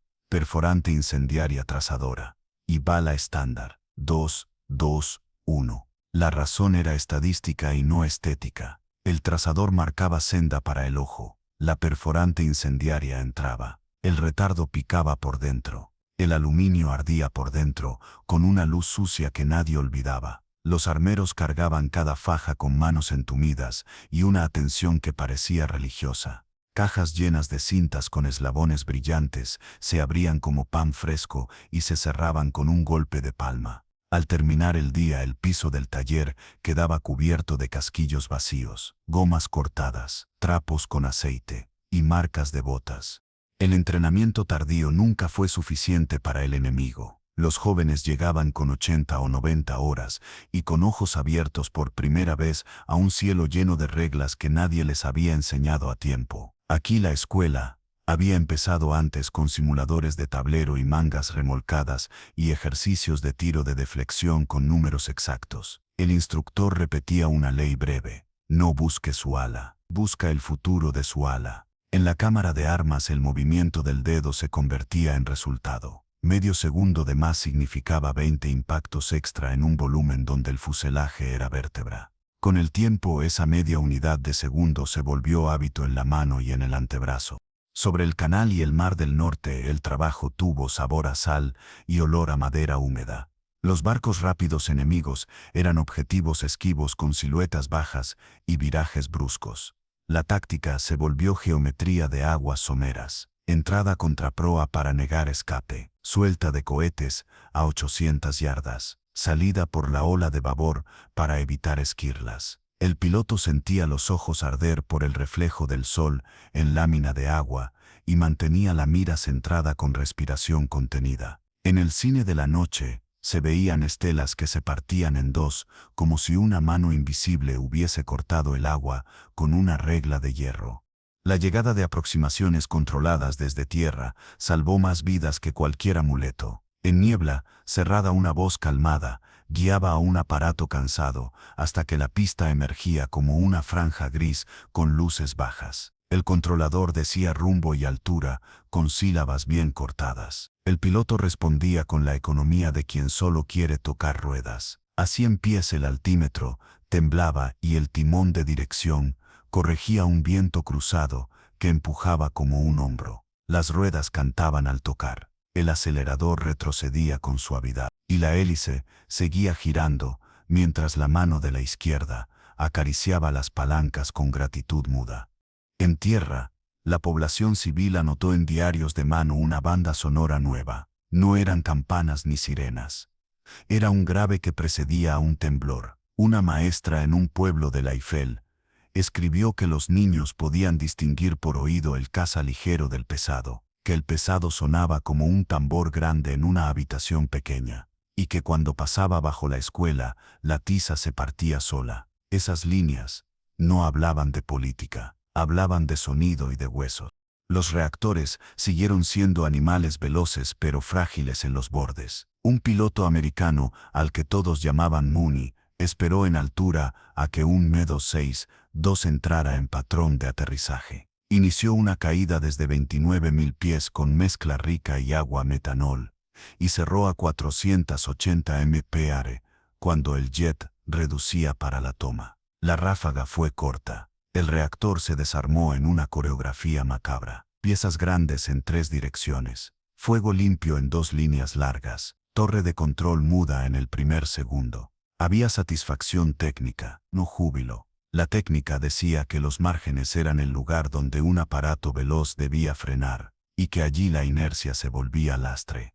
trazadora, y bala estándar, 2, 2, 1. La razón era estadística y no estética. El trazador marcaba senda para el ojo, la perforante incendiaria entraba, el retardo picaba por dentro, el aluminio ardía por dentro, con una luz sucia que nadie olvidaba. Los armeros cargaban cada faja con manos entumidas y una atención que parecía religiosa. Cajas llenas de cintas con eslabones brillantes se abrían como pan fresco y se cerraban con un golpe de palma. Al terminar el día, el piso del taller quedaba cubierto de casquillos vacíos, gomas cortadas, trapos con aceite y marcas de botas. El entrenamiento tardío nunca fue suficiente para el enemigo. Los jóvenes llegaban con 80 o 90 horas y con ojos abiertos por primera vez a un cielo lleno de reglas que nadie les había enseñado a tiempo. Aquí la escuela había empezado antes con simuladores de tablero y mangas remolcadas y ejercicios de tiro de deflexión con números exactos. El instructor repetía una ley breve: no busque su ala, busca el futuro de su ala. En la cámara de armas el movimiento del dedo se convertía en resultado. Medio segundo de más significaba 20 impactos extra en un volumen donde el fuselaje era vértebra. Con el tiempo esa media unidad de segundo se volvió hábito en la mano y en el antebrazo. Sobre el canal y el mar del norte el trabajo tuvo sabor a sal y olor a madera húmeda. Los barcos rápidos enemigos eran objetivos esquivos con siluetas bajas y virajes bruscos. La táctica se volvió geometría de aguas someras. Entrada contra proa para negar escape, suelta de cohetes a 800 yardas, salida por la ola de babor para evitar esquirlas. El piloto sentía los ojos arder por el reflejo del sol en lámina de agua y mantenía la mira centrada con respiración contenida. En el cine de la noche se veían estelas que se partían en dos, como si una mano invisible hubiese cortado el agua con una regla de hierro. La llegada de aproximaciones controladas desde tierra salvó más vidas que cualquier amuleto. En niebla, cerrada una voz calmada, guiaba a un aparato cansado hasta que la pista emergía como una franja gris con luces bajas. El controlador decía rumbo y altura con sílabas bien cortadas. El piloto respondía con la economía de quien solo quiere tocar ruedas. A 100 pies el altímetro temblaba y el timón de dirección corregía un viento cruzado que empujaba como un hombro. Las ruedas cantaban al tocar. El acelerador retrocedía con suavidad y la hélice seguía girando mientras la mano de la izquierda acariciaba las palancas con gratitud muda. En tierra, la población civil anotó en diarios de mano una banda sonora nueva. No eran campanas ni sirenas. Era un grave que precedía a un temblor. Una maestra en un pueblo de la Eifel escribió que los niños podían distinguir por oído el caza ligero del pesado, que el pesado sonaba como un tambor grande en una habitación pequeña, y que cuando pasaba bajo la escuela, la tiza se partía sola. Esas líneas no hablaban de política, hablaban de sonido y de huesos. Los reactores siguieron siendo animales veloces pero frágiles en los bordes. Un piloto americano, al que todos llamaban Mooney, esperó en altura a que un Me-262 entrara en patrón de aterrizaje. Inició una caída desde 29.000 pies con mezcla rica y agua metanol, y cerró a 480 mph, cuando el jet reducía para la toma. La ráfaga fue corta. El reactor se desarmó en una coreografía macabra. Piezas grandes en 3 direcciones. Fuego limpio en 2 líneas largas. Torre de control muda en el primer segundo. Había satisfacción técnica, no júbilo. La técnica decía que los márgenes eran el lugar donde un aparato veloz debía frenar, y que allí la inercia se volvía lastre.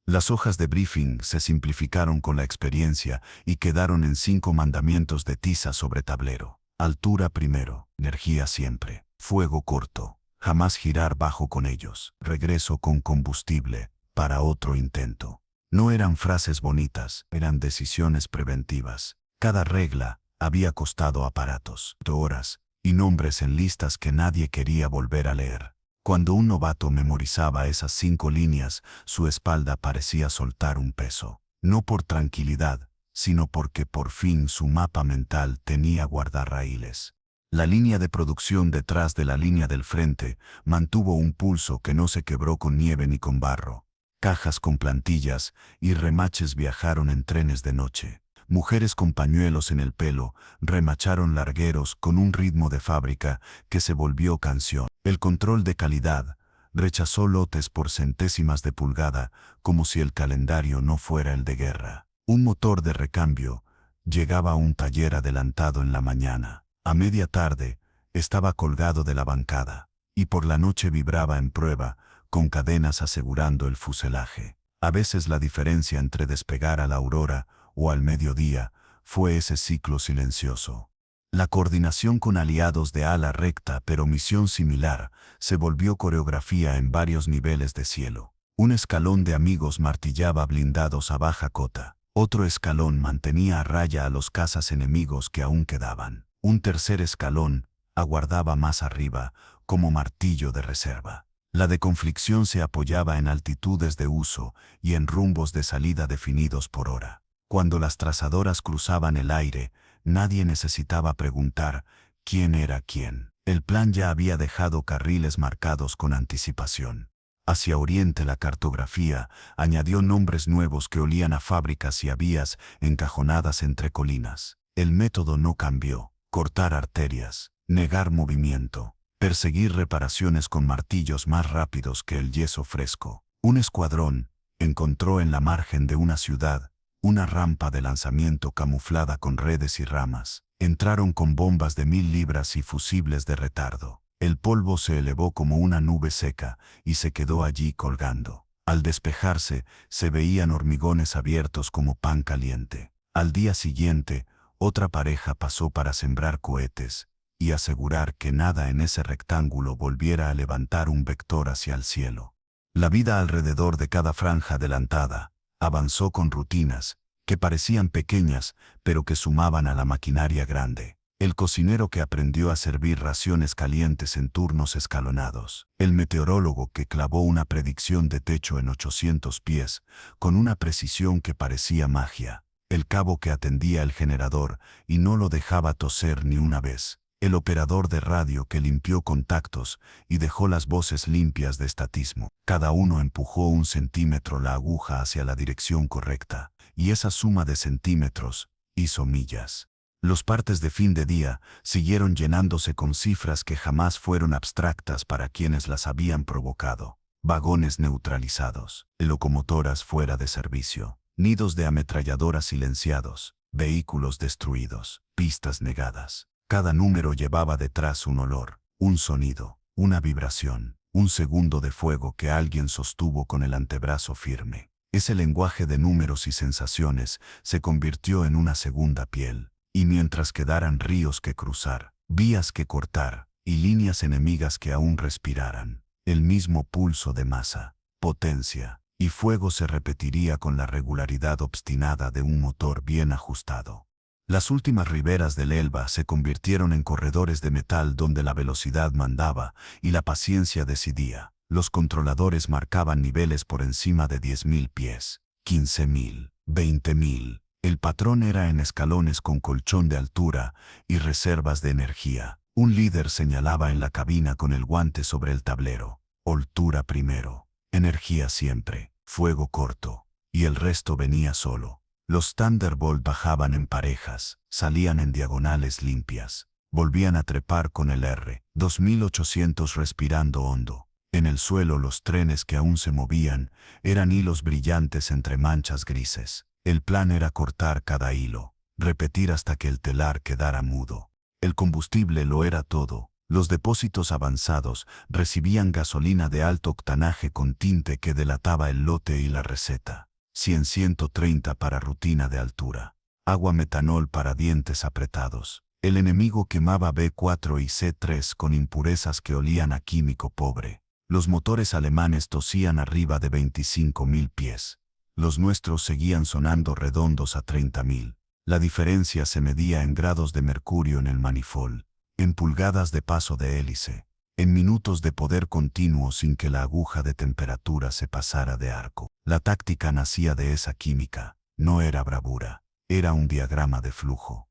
Las hojas de briefing se simplificaron con la experiencia y quedaron en 5 mandamientos de tiza sobre tablero. Altura primero, energía siempre, fuego corto, jamás girar bajo con ellos, regreso con combustible, para otro intento. No eran frases bonitas, eran decisiones preventivas. Cada regla había costado aparatos, horas y nombres en listas que nadie quería volver a leer. Cuando un novato memorizaba esas 5 líneas, su espalda parecía soltar un peso, no por tranquilidad, sino porque por fin su mapa mental tenía guardarraíles. La línea de producción detrás de la línea del frente mantuvo un pulso que no se quebró con nieve ni con barro. Cajas con plantillas y remaches viajaron en trenes de noche. Mujeres con pañuelos en el pelo remacharon largueros con un ritmo de fábrica que se volvió canción. El control de calidad rechazó lotes por centésimas de pulgada como si el calendario no fuera el de guerra. Un motor de recambio llegaba a un taller adelantado en la mañana. A media tarde estaba colgado de la bancada y por la noche vibraba en prueba con cadenas asegurando el fuselaje. A veces la diferencia entre despegar a la aurora o al mediodía fue ese ciclo silencioso. La coordinación con aliados de ala recta pero misión similar se volvió coreografía en varios niveles de cielo. Un escalón de amigos martillaba blindados a baja cota. Otro escalón mantenía a raya a los cazas enemigos que aún quedaban. Un tercer escalón aguardaba más arriba como martillo de reserva. La deconflicción se apoyaba en altitudes de uso y en rumbos de salida definidos por hora. Cuando las trazadoras cruzaban el aire, nadie necesitaba preguntar quién era quién. El plan ya había dejado carriles marcados con anticipación. Hacia oriente la cartografía añadió nombres nuevos que olían a fábricas y a vías encajonadas entre colinas. El método no cambió: cortar arterias, negar movimiento, perseguir reparaciones con martillos más rápidos que el yeso fresco. Un escuadrón encontró en la margen de una ciudad una rampa de lanzamiento camuflada con redes y ramas. Entraron con bombas de 1000 libras y fusibles de retardo. El polvo se elevó como una nube seca y se quedó allí colgando. Al despejarse, se veían hormigones abiertos como pan caliente. Al día siguiente, otra pareja pasó para sembrar cohetes y asegurar que nada en ese rectángulo volviera a levantar un vector hacia el cielo. La vida alrededor de cada franja adelantada avanzó con rutinas que parecían pequeñas, pero que sumaban a la maquinaria grande. El cocinero que aprendió a servir raciones calientes en turnos escalonados. El meteorólogo que clavó una predicción de techo en 800 pies, con una precisión que parecía magia. El cabo que atendía el generador y no lo dejaba toser ni una vez. El operador de radio que limpió contactos y dejó las voces limpias de estatismo. Cada uno empujó 1 centímetro la aguja hacia la dirección correcta, y esa suma de centímetros hizo millas. Los partes de fin de día siguieron llenándose con cifras que jamás fueron abstractas para quienes las habían provocado. Vagones neutralizados, locomotoras fuera de servicio, nidos de ametralladoras silenciados, vehículos destruidos, pistas negadas. Cada número llevaba detrás un olor, un sonido, una vibración, un segundo de fuego que alguien sostuvo con el antebrazo firme. Ese lenguaje de números y sensaciones se convirtió en una segunda piel, y mientras quedaran ríos que cruzar, vías que cortar, y líneas enemigas que aún respiraran, el mismo pulso de masa, potencia y fuego se repetiría con la regularidad obstinada de un motor bien ajustado. Las últimas riberas del Elba se convirtieron en corredores de metal donde la velocidad mandaba y la paciencia decidía. Los controladores marcaban niveles por encima de 10.000 pies, 15.000, 20.000. El patrón era en escalones con colchón de altura y reservas de energía. Un líder señalaba en la cabina con el guante sobre el tablero. Altura primero, energía siempre, fuego corto, y el resto venía solo. Los Thunderbolt bajaban en parejas, salían en diagonales limpias, volvían a trepar con el R-2800 respirando hondo. En el suelo los trenes que aún se movían eran hilos brillantes entre manchas grises. El plan era cortar cada hilo, repetir hasta que el telar quedara mudo. El combustible lo era todo. Los depósitos avanzados recibían gasolina de alto octanaje con tinte que delataba el lote y la receta. 130 para rutina de altura. Agua metanol para dientes apretados. El enemigo quemaba B4 y C3 con impurezas que olían a químico pobre. Los motores alemanes tosían arriba de 25.000 pies. Los nuestros seguían sonando redondos a 30.000. La diferencia se medía en grados de mercurio en el manifold, en pulgadas de paso de hélice, en minutos de poder continuo sin que la aguja de temperatura se pasara de arco. La táctica nacía de esa química, no era bravura, era un diagrama de flujo.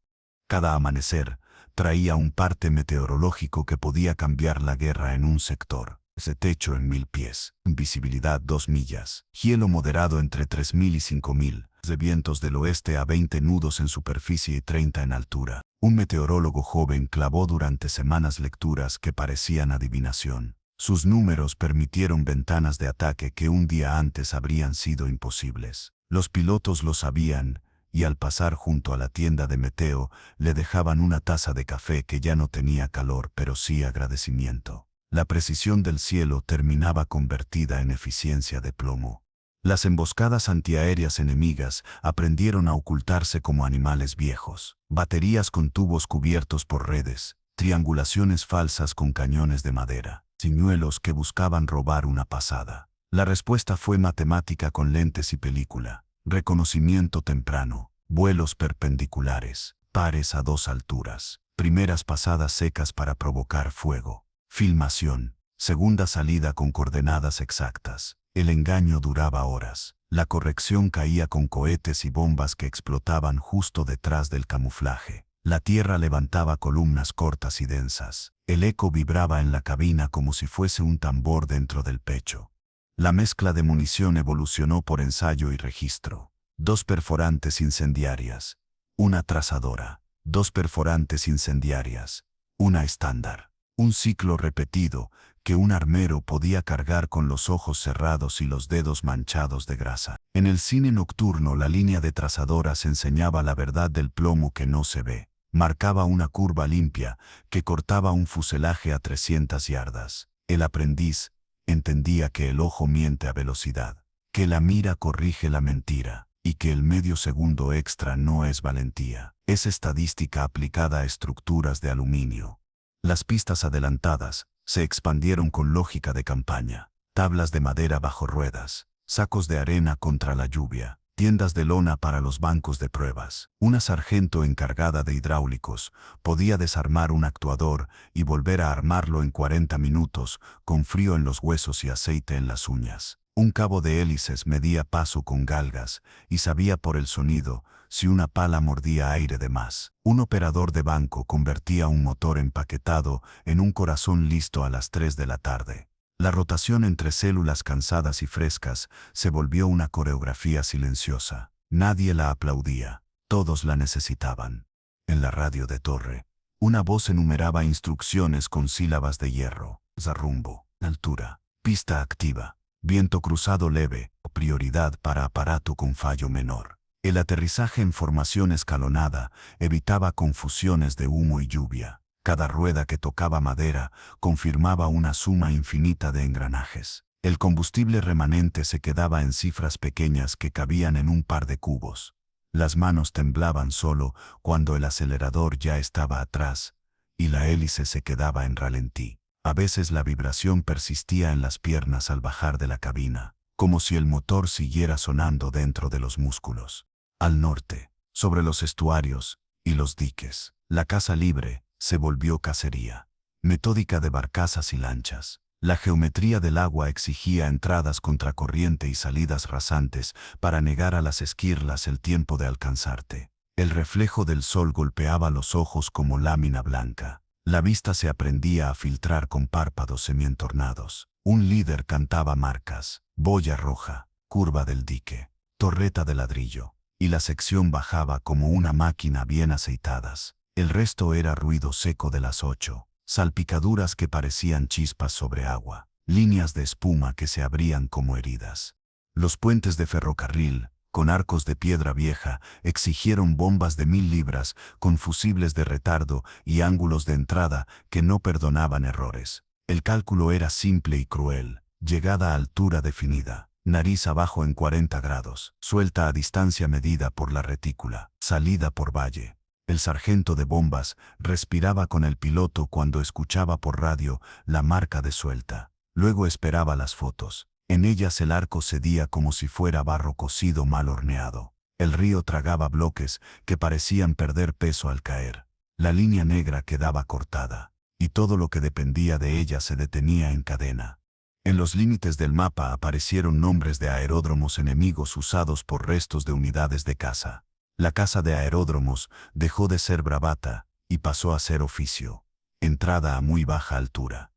Cada amanecer traía un parte meteorológico que podía cambiar la guerra en un sector. Ese techo en 1.000 pies, visibilidad 2 millas, hielo moderado entre 3.000 y 5.000, de vientos del oeste a 20 nudos en superficie y 30 en altura. Un meteorólogo joven clavó durante semanas lecturas que parecían adivinación. Sus números permitieron ventanas de ataque que un día antes habrían sido imposibles. Los pilotos lo sabían, y al pasar junto a la tienda de Meteo, le dejaban una taza de café que ya no tenía calor pero sí agradecimiento. La precisión del cielo terminaba convertida en eficiencia de plomo. Las emboscadas antiaéreas enemigas aprendieron a ocultarse como animales viejos. Baterías con tubos cubiertos por redes, triangulaciones falsas con cañones de madera, señuelos que buscaban robar una pasada. La respuesta fue matemática con lentes y película, reconocimiento temprano, vuelos perpendiculares, pares a 2 alturas, primeras pasadas secas para provocar fuego. Filmación, segunda salida con coordenadas exactas. El engaño duraba horas. La corrección caía con cohetes y bombas que explotaban justo detrás del camuflaje. La tierra levantaba columnas cortas y densas. El eco vibraba en la cabina como si fuese un tambor dentro del pecho. La mezcla de munición evolucionó por ensayo y registro. 2 perforantes incendiarias, una trazadora, 2 perforantes incendiarias, una estándar. Un ciclo repetido que un armero podía cargar con los ojos cerrados y los dedos manchados de grasa. En el cine nocturno la línea de trazadoras enseñaba la verdad del plomo que no se ve. Marcaba una curva limpia que cortaba un fuselaje a 300 yardas. El aprendiz entendía que el ojo miente a velocidad, que la mira corrige la mentira y que el medio segundo extra no es valentía. Es estadística aplicada a estructuras de aluminio. Las pistas adelantadas se expandieron con lógica de campaña. Tablas de madera bajo ruedas, sacos de arena contra la lluvia, tiendas de lona para los bancos de pruebas. Una sargento encargada de hidráulicos podía desarmar un actuador y volver a armarlo en 40 minutos, con frío en los huesos y aceite en las uñas. Un cabo de hélices medía paso con galgas y sabía por el sonido si una pala mordía aire de más. Un operador de banco convertía un motor empaquetado en un corazón listo a las 3 de la tarde. La rotación entre células cansadas y frescas se volvió una coreografía silenciosa. Nadie la aplaudía, todos la necesitaban. En la radio de torre, una voz enumeraba instrucciones con sílabas de hierro. Rumbo, altura, pista activa, viento cruzado leve, prioridad para aparato con fallo menor. El aterrizaje en formación escalonada evitaba confusiones de humo y lluvia. Cada rueda que tocaba madera confirmaba una suma infinita de engranajes. El combustible remanente se quedaba en cifras pequeñas que cabían en un par de cubos. Las manos temblaban solo cuando el acelerador ya estaba atrás y la hélice se quedaba en ralentí. A veces la vibración persistía en las piernas al bajar de la cabina, como si el motor siguiera sonando dentro de los músculos. Al norte, sobre los estuarios y los diques, la caza libre se volvió cacería metódica de barcazas y lanchas. La geometría del agua exigía entradas contracorriente y salidas rasantes para negar a las esquirlas el tiempo de alcanzarte. El reflejo del sol golpeaba los ojos como lámina blanca. La vista se aprendía a filtrar con párpados semientornados. Un líder cantaba marcas: boya roja, curva del dique, torreta de ladrillo, y la sección bajaba como una máquina bien aceitadas. El resto era ruido seco de las 8. Salpicaduras que parecían chispas sobre agua, líneas de espuma que se abrían como heridas. Los puentes de ferrocarril, con arcos de piedra vieja, exigieron bombas de 1000 libras, con fusibles de retardo y ángulos de entrada que no perdonaban errores. El cálculo era simple y cruel: llegada a altura definida, nariz abajo en 40 grados, suelta a distancia medida por la retícula, salida por valle. El sargento de bombas respiraba con el piloto cuando escuchaba por radio la marca de suelta. Luego esperaba las fotos. En ellas el arco cedía como si fuera barro cocido mal horneado. El río tragaba bloques que parecían perder peso al caer. La línea negra quedaba cortada, y todo lo que dependía de ella se detenía en cadena. En los límites del mapa aparecieron nombres de aeródromos enemigos usados por restos de unidades de caza. La caza de aeródromos dejó de ser bravata y pasó a ser oficio. Entrada a muy baja altura.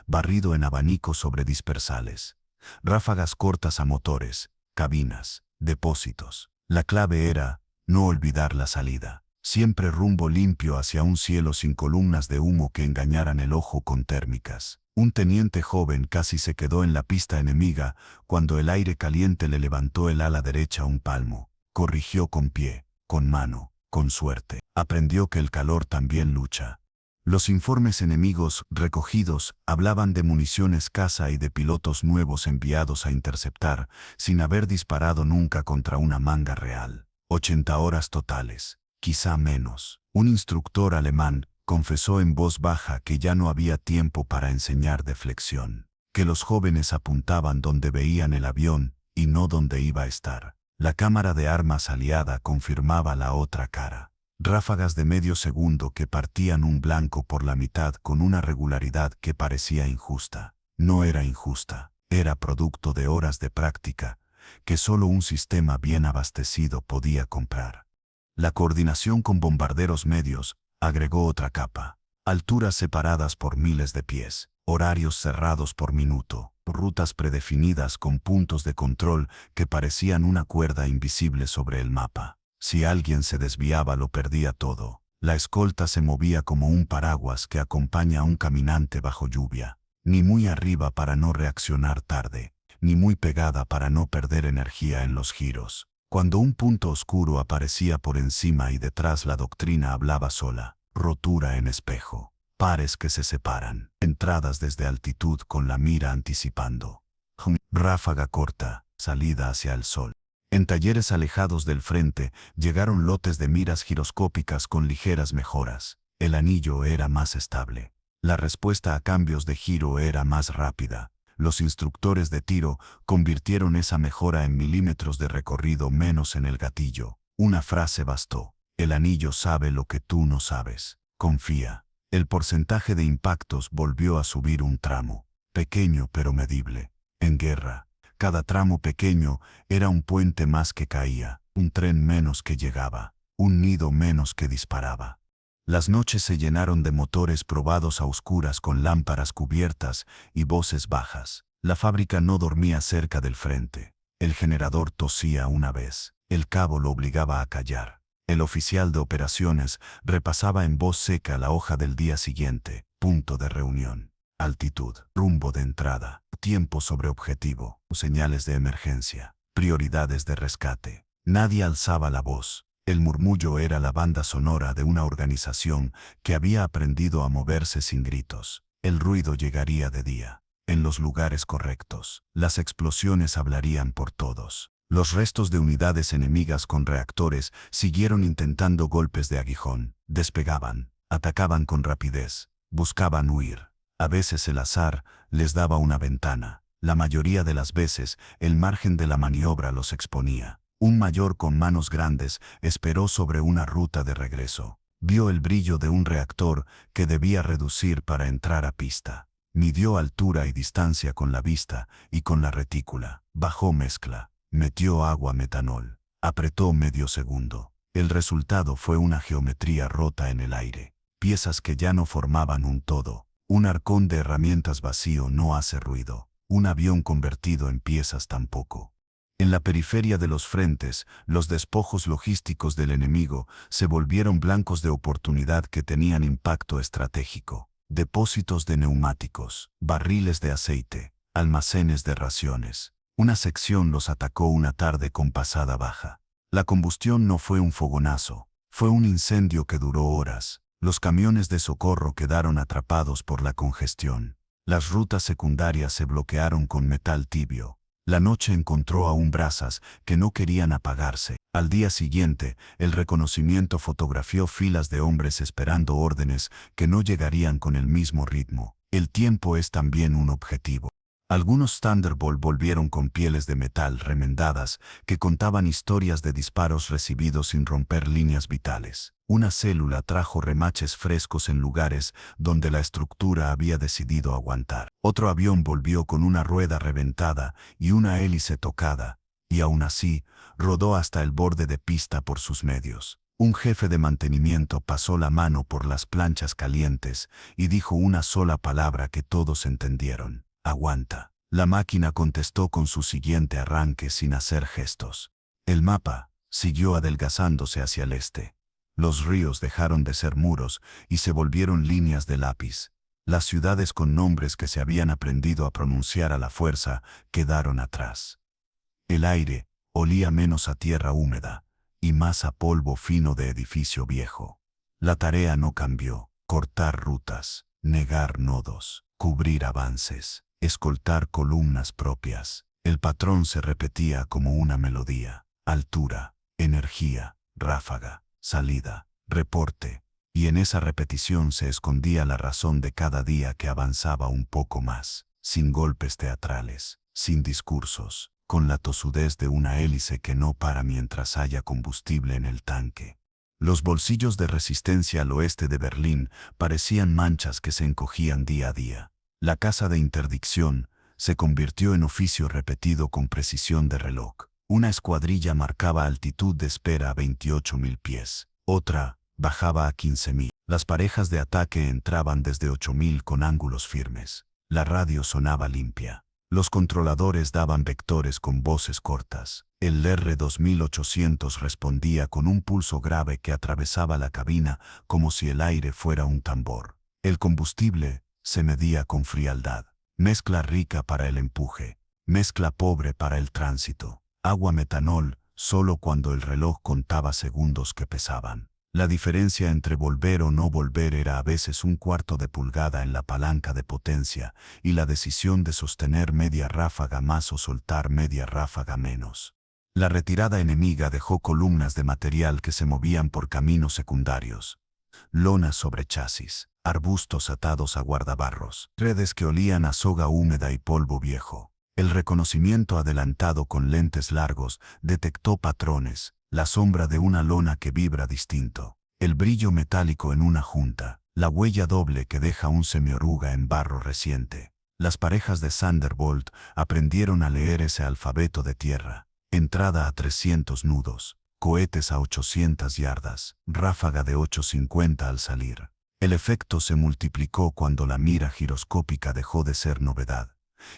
Barrido en abanicos sobre dispersales. Ráfagas cortas a motores, cabinas, depósitos. La clave era no olvidar la salida. Siempre rumbo limpio hacia un cielo sin columnas de humo que engañaran el ojo con térmicas. Un teniente joven casi se quedó en la pista enemiga cuando el aire caliente le levantó el ala derecha un palmo. Corrigió con pie, con mano, con suerte. Aprendió que el calor también lucha. Los informes enemigos recogidos hablaban de municiones caza y de pilotos nuevos enviados a interceptar, sin haber disparado nunca contra una manga real. 80 horas totales, quizá menos. Un instructor alemán confesó en voz baja que ya no había tiempo para enseñar deflexión, que los jóvenes apuntaban donde veían el avión y no donde iba a estar. La cámara de armas aliada confirmaba la otra cara. Ráfagas de medio segundo que partían un blanco por la mitad con una regularidad que parecía injusta. No era injusta, era producto de horas de práctica que solo un sistema bien abastecido podía comprar. La coordinación con bombarderos medios agregó otra capa. Alturas separadas por miles de pies, horarios cerrados por minuto, rutas predefinidas con puntos de control que parecían una cuerda invisible sobre el mapa. Si alguien se desviaba lo perdía todo. La escolta se movía como un paraguas que acompaña a un caminante bajo lluvia, ni muy arriba para no reaccionar tarde, ni muy pegada para no perder energía en los giros. Cuando un punto oscuro aparecía por encima y detrás, la doctrina hablaba sola: rotura en espejo. Pares que se separan, entradas desde altitud con la mira anticipando. Ráfaga corta, salida hacia el sol. En talleres alejados del frente llegaron lotes de miras giroscópicas con ligeras mejoras. El anillo era más estable. La respuesta a cambios de giro era más rápida. Los instructores de tiro convirtieron esa mejora en milímetros de recorrido menos en el gatillo. Una frase bastó: el anillo sabe lo que tú no sabes. Confía. El porcentaje de impactos volvió a subir un tramo, pequeño pero medible. En guerra, cada tramo pequeño era un puente más que caía, un tren menos que llegaba, un nido menos que disparaba. Las noches se llenaron de motores probados a oscuras con lámparas cubiertas y voces bajas. La fábrica no dormía cerca del frente. El generador tosía una vez. El cabo lo obligaba a callar. El oficial de operaciones repasaba en voz seca la hoja del día siguiente. Punto de reunión. Altitud. Rumbo de entrada. Tiempo sobre objetivo. Señales de emergencia. Prioridades de rescate. Nadie alzaba la voz. El murmullo era la banda sonora de una organización que había aprendido a moverse sin gritos. El ruido llegaría de día, en los lugares correctos. Las explosiones hablarían por todos. Los restos de unidades enemigas con reactores siguieron intentando golpes de aguijón. Despegaban, atacaban con rapidez, buscaban huir. A veces el azar les daba una ventana. La mayoría de las veces el margen de la maniobra los exponía. Un mayor con manos grandes esperó sobre una ruta de regreso. Vio el brillo de un reactor que debía reducir para entrar a pista. Midió altura y distancia con la vista y con la retícula. Bajó mezcla. Metió agua metanol. Apretó medio segundo. El resultado fue una geometría rota en el aire. Piezas que ya no formaban un todo. Un arcón de herramientas vacío no hace ruido. Un avión convertido en piezas tampoco. En la periferia de los frentes, los despojos logísticos del enemigo se volvieron blancos de oportunidad que tenían impacto estratégico. Depósitos de neumáticos, barriles de aceite, almacenes de raciones. Una sección los atacó una tarde con pasada baja. La combustión no fue un fogonazo, fue un incendio que duró horas. Los camiones de socorro quedaron atrapados por la congestión. Las rutas secundarias se bloquearon con metal tibio. La noche encontró aún brasas que no querían apagarse. Al día siguiente, el reconocimiento fotografió filas de hombres esperando órdenes que no llegarían con el mismo ritmo. El tiempo es también un objetivo. Algunos Thunderbolt volvieron con pieles de metal remendadas que contaban historias de disparos recibidos sin romper líneas vitales. Una célula trajo remaches frescos en lugares donde la estructura había decidido aguantar. Otro avión volvió con una rueda reventada y una hélice tocada, y aún así, rodó hasta el borde de pista por sus medios. Un jefe de mantenimiento pasó la mano por las planchas calientes y dijo una sola palabra que todos entendieron. Aguanta. La máquina contestó con su siguiente arranque sin hacer gestos. El mapa siguió adelgazándose hacia el este. Los ríos dejaron de ser muros y se volvieron líneas de lápiz. Las ciudades con nombres que se habían aprendido a pronunciar a la fuerza quedaron atrás. El aire olía menos a tierra húmeda y más a polvo fino de edificio viejo. La tarea no cambió: cortar rutas, negar nodos, cubrir avances, escoltar columnas propias. El patrón se repetía como una melodía: altura, energía, ráfaga, salida, reporte. Y en esa repetición se escondía la razón de cada día que avanzaba un poco más, sin golpes teatrales, sin discursos, con la tosudez de una hélice que no para mientras haya combustible en el tanque. Los bolsillos de resistencia al oeste de Berlín parecían manchas que se encogían día a día. La casa de interdicción se convirtió en oficio repetido con precisión de reloj. Una escuadrilla marcaba altitud de espera a 28.000 pies. Otra bajaba a 15.000. Las parejas de ataque entraban desde 8.000 con ángulos firmes. La radio sonaba limpia. Los controladores daban vectores con voces cortas. El R-2800 respondía con un pulso grave que atravesaba la cabina como si el aire fuera un tambor. El combustible se medía con frialdad. Mezcla rica para el empuje, mezcla pobre para el tránsito. Agua metanol solo cuando el reloj contaba segundos que pesaban. La diferencia entre volver o no volver era a veces un cuarto de pulgada en la palanca de potencia y la decisión de sostener media ráfaga más o soltar media ráfaga menos. La retirada enemiga dejó columnas de material que se movían por caminos secundarios. Lonas sobre chasis, arbustos atados a guardabarros, redes que olían a soga húmeda y polvo viejo. El reconocimiento adelantado con lentes largos detectó patrones, la sombra de una lona que vibra distinto, el brillo metálico en una junta, la huella doble que deja un semioruga en barro reciente. Las parejas de Thunderbolt aprendieron a leer ese alfabeto de tierra. Entrada a 300 nudos, cohetes a 800 yardas, ráfaga de 850 al salir. El efecto se multiplicó cuando la mira giroscópica dejó de ser novedad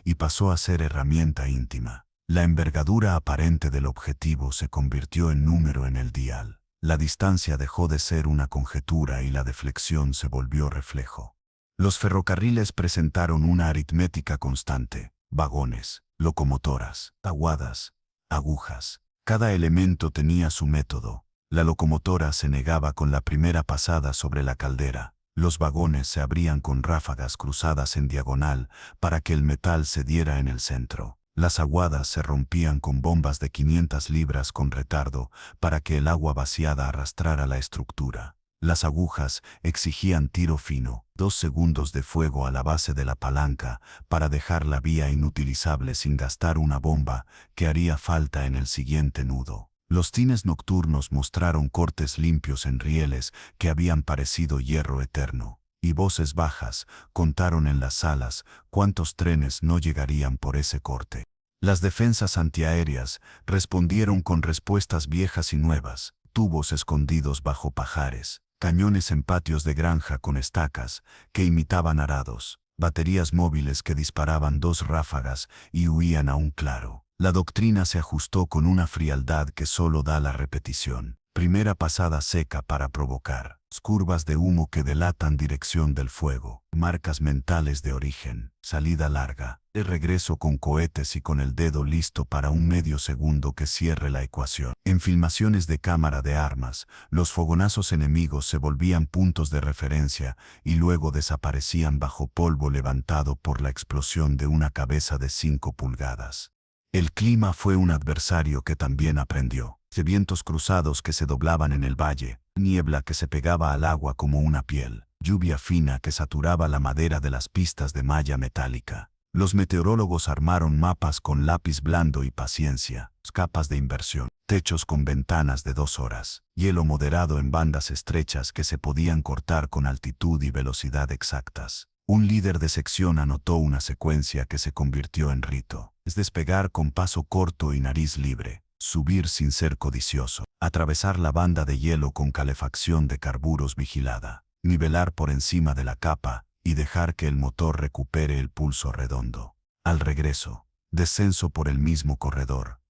y pasó a ser herramienta íntima. La envergadura aparente del objetivo se convirtió en número en el dial. La distancia dejó de ser una conjetura y la deflexión se volvió reflejo. Los ferrocarriles presentaron una aritmética constante: vagones, locomotoras, aguadas, agujas. Cada elemento tenía su método. La locomotora se negaba con la primera pasada sobre la caldera. Los vagones se abrían con ráfagas cruzadas en diagonal para que el metal se diera en el centro. Las aguadas se rompían con bombas de 500 libras con retardo para que el agua vaciada arrastrara la estructura. Las agujas exigían tiro fino, 2 segundos de fuego a la base de la palanca para dejar la vía inutilizable sin gastar una bomba que haría falta en el siguiente nudo. Los tines nocturnos mostraron cortes limpios en rieles que habían parecido hierro eterno, y voces bajas contaron en las salas cuántos trenes no llegarían por ese corte. Las defensas antiaéreas respondieron con respuestas viejas y nuevas, tubos escondidos bajo pajares, cañones en patios de granja con estacas que imitaban arados, baterías móviles que disparaban 2 ráfagas y huían a un claro. La doctrina se ajustó con una frialdad que solo da la repetición. Primera pasada seca para provocar, curvas de humo que delatan dirección del fuego, marcas mentales de origen, salida larga, de regreso con cohetes y con el dedo listo para un medio segundo que cierre la ecuación. En filmaciones de cámara de armas, los fogonazos enemigos se volvían puntos de referencia y luego desaparecían bajo polvo levantado por la explosión de una cabeza de 5 pulgadas. El clima fue un adversario que también aprendió. Vientos cruzados que se doblaban en el valle, niebla que se pegaba al agua como una piel, lluvia fina que saturaba la madera de las pistas de malla metálica. Los meteorólogos armaron mapas con lápiz blando y paciencia, capas de inversión, techos con ventanas de 2 horas, hielo moderado en bandas estrechas que se podían cortar con altitud y velocidad exactas. Un líder de sección anotó una secuencia que se convirtió en rito. Es despegar con paso corto y nariz libre. Subir sin ser codicioso, atravesar la banda de hielo con calefacción de carburos vigilada, nivelar por encima de la capa y dejar que el motor recupere el pulso redondo. Al regreso, descenso por el mismo corredor.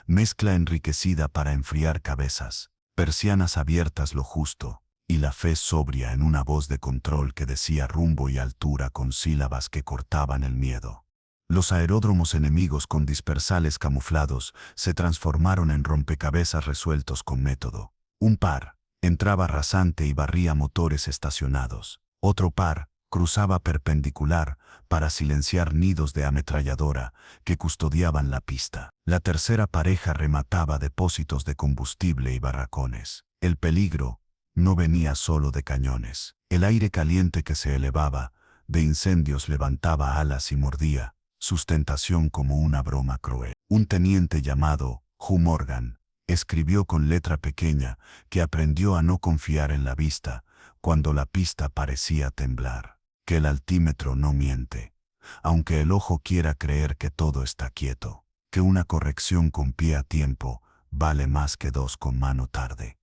Mezcla enriquecida para enfriar cabezas, persianas abiertas lo justo, y la fe sobria en una voz de control que decía rumbo y altura con sílabas que cortaban el miedo. Los aeródromos enemigos con dispersales camuflados se transformaron en rompecabezas resueltos con método. Un par entraba rasante y barría motores estacionados. Otro par cruzaba perpendicular para silenciar nidos de ametralladora que custodiaban la pista. La tercera pareja remataba depósitos de combustible y barracones. El peligro no venía solo de cañones. El aire caliente que se elevaba de incendios levantaba alas y mordía sustentación como una broma cruel. Un teniente llamado Hugh Morgan escribió con letra pequeña que aprendió a no confiar en la vista cuando la pista parecía temblar, que el altímetro no miente, aunque el ojo quiera creer que todo está quieto, que una corrección con pie a tiempo vale más que 2 con mano tarde.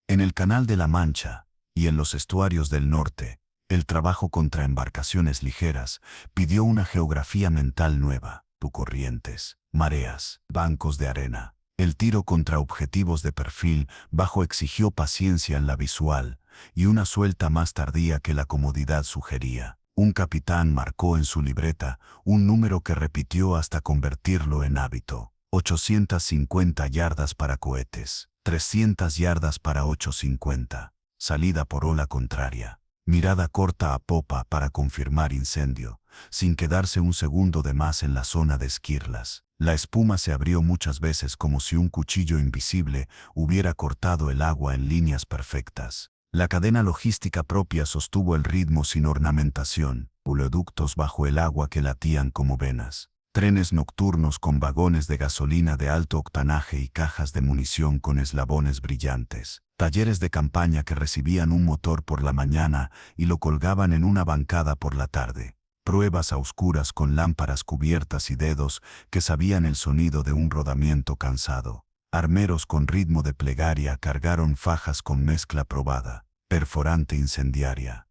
En el Canal de la Mancha y en los estuarios del norte, el trabajo contra embarcaciones ligeras pidió una geografía mental nueva, corrientes, mareas, bancos de arena. El tiro contra objetivos de perfil bajo exigió paciencia en la visual y una suelta más tardía que la comodidad sugería. Un capitán marcó en su libreta un número que repitió hasta convertirlo en hábito. 850 yardas para cohetes, 300 yardas para 850. Salida por ola contraria. Mirada corta a popa para confirmar incendio, sin quedarse un segundo de más en la zona de esquirlas. La espuma se abrió muchas veces como si un cuchillo invisible hubiera cortado el agua en líneas perfectas. La cadena logística propia sostuvo el ritmo sin ornamentación, oleoductos bajo el agua que latían como venas. Trenes nocturnos con vagones de gasolina de alto octanaje y cajas de munición con eslabones brillantes. Talleres de campaña que recibían un motor por la mañana y lo colgaban en una bancada por la tarde. Pruebas a oscuras con lámparas cubiertas y dedos que sabían el sonido de un rodamiento cansado. Armeros con ritmo de plegaria cargaron fajas con mezcla probada. Perforante incendiaria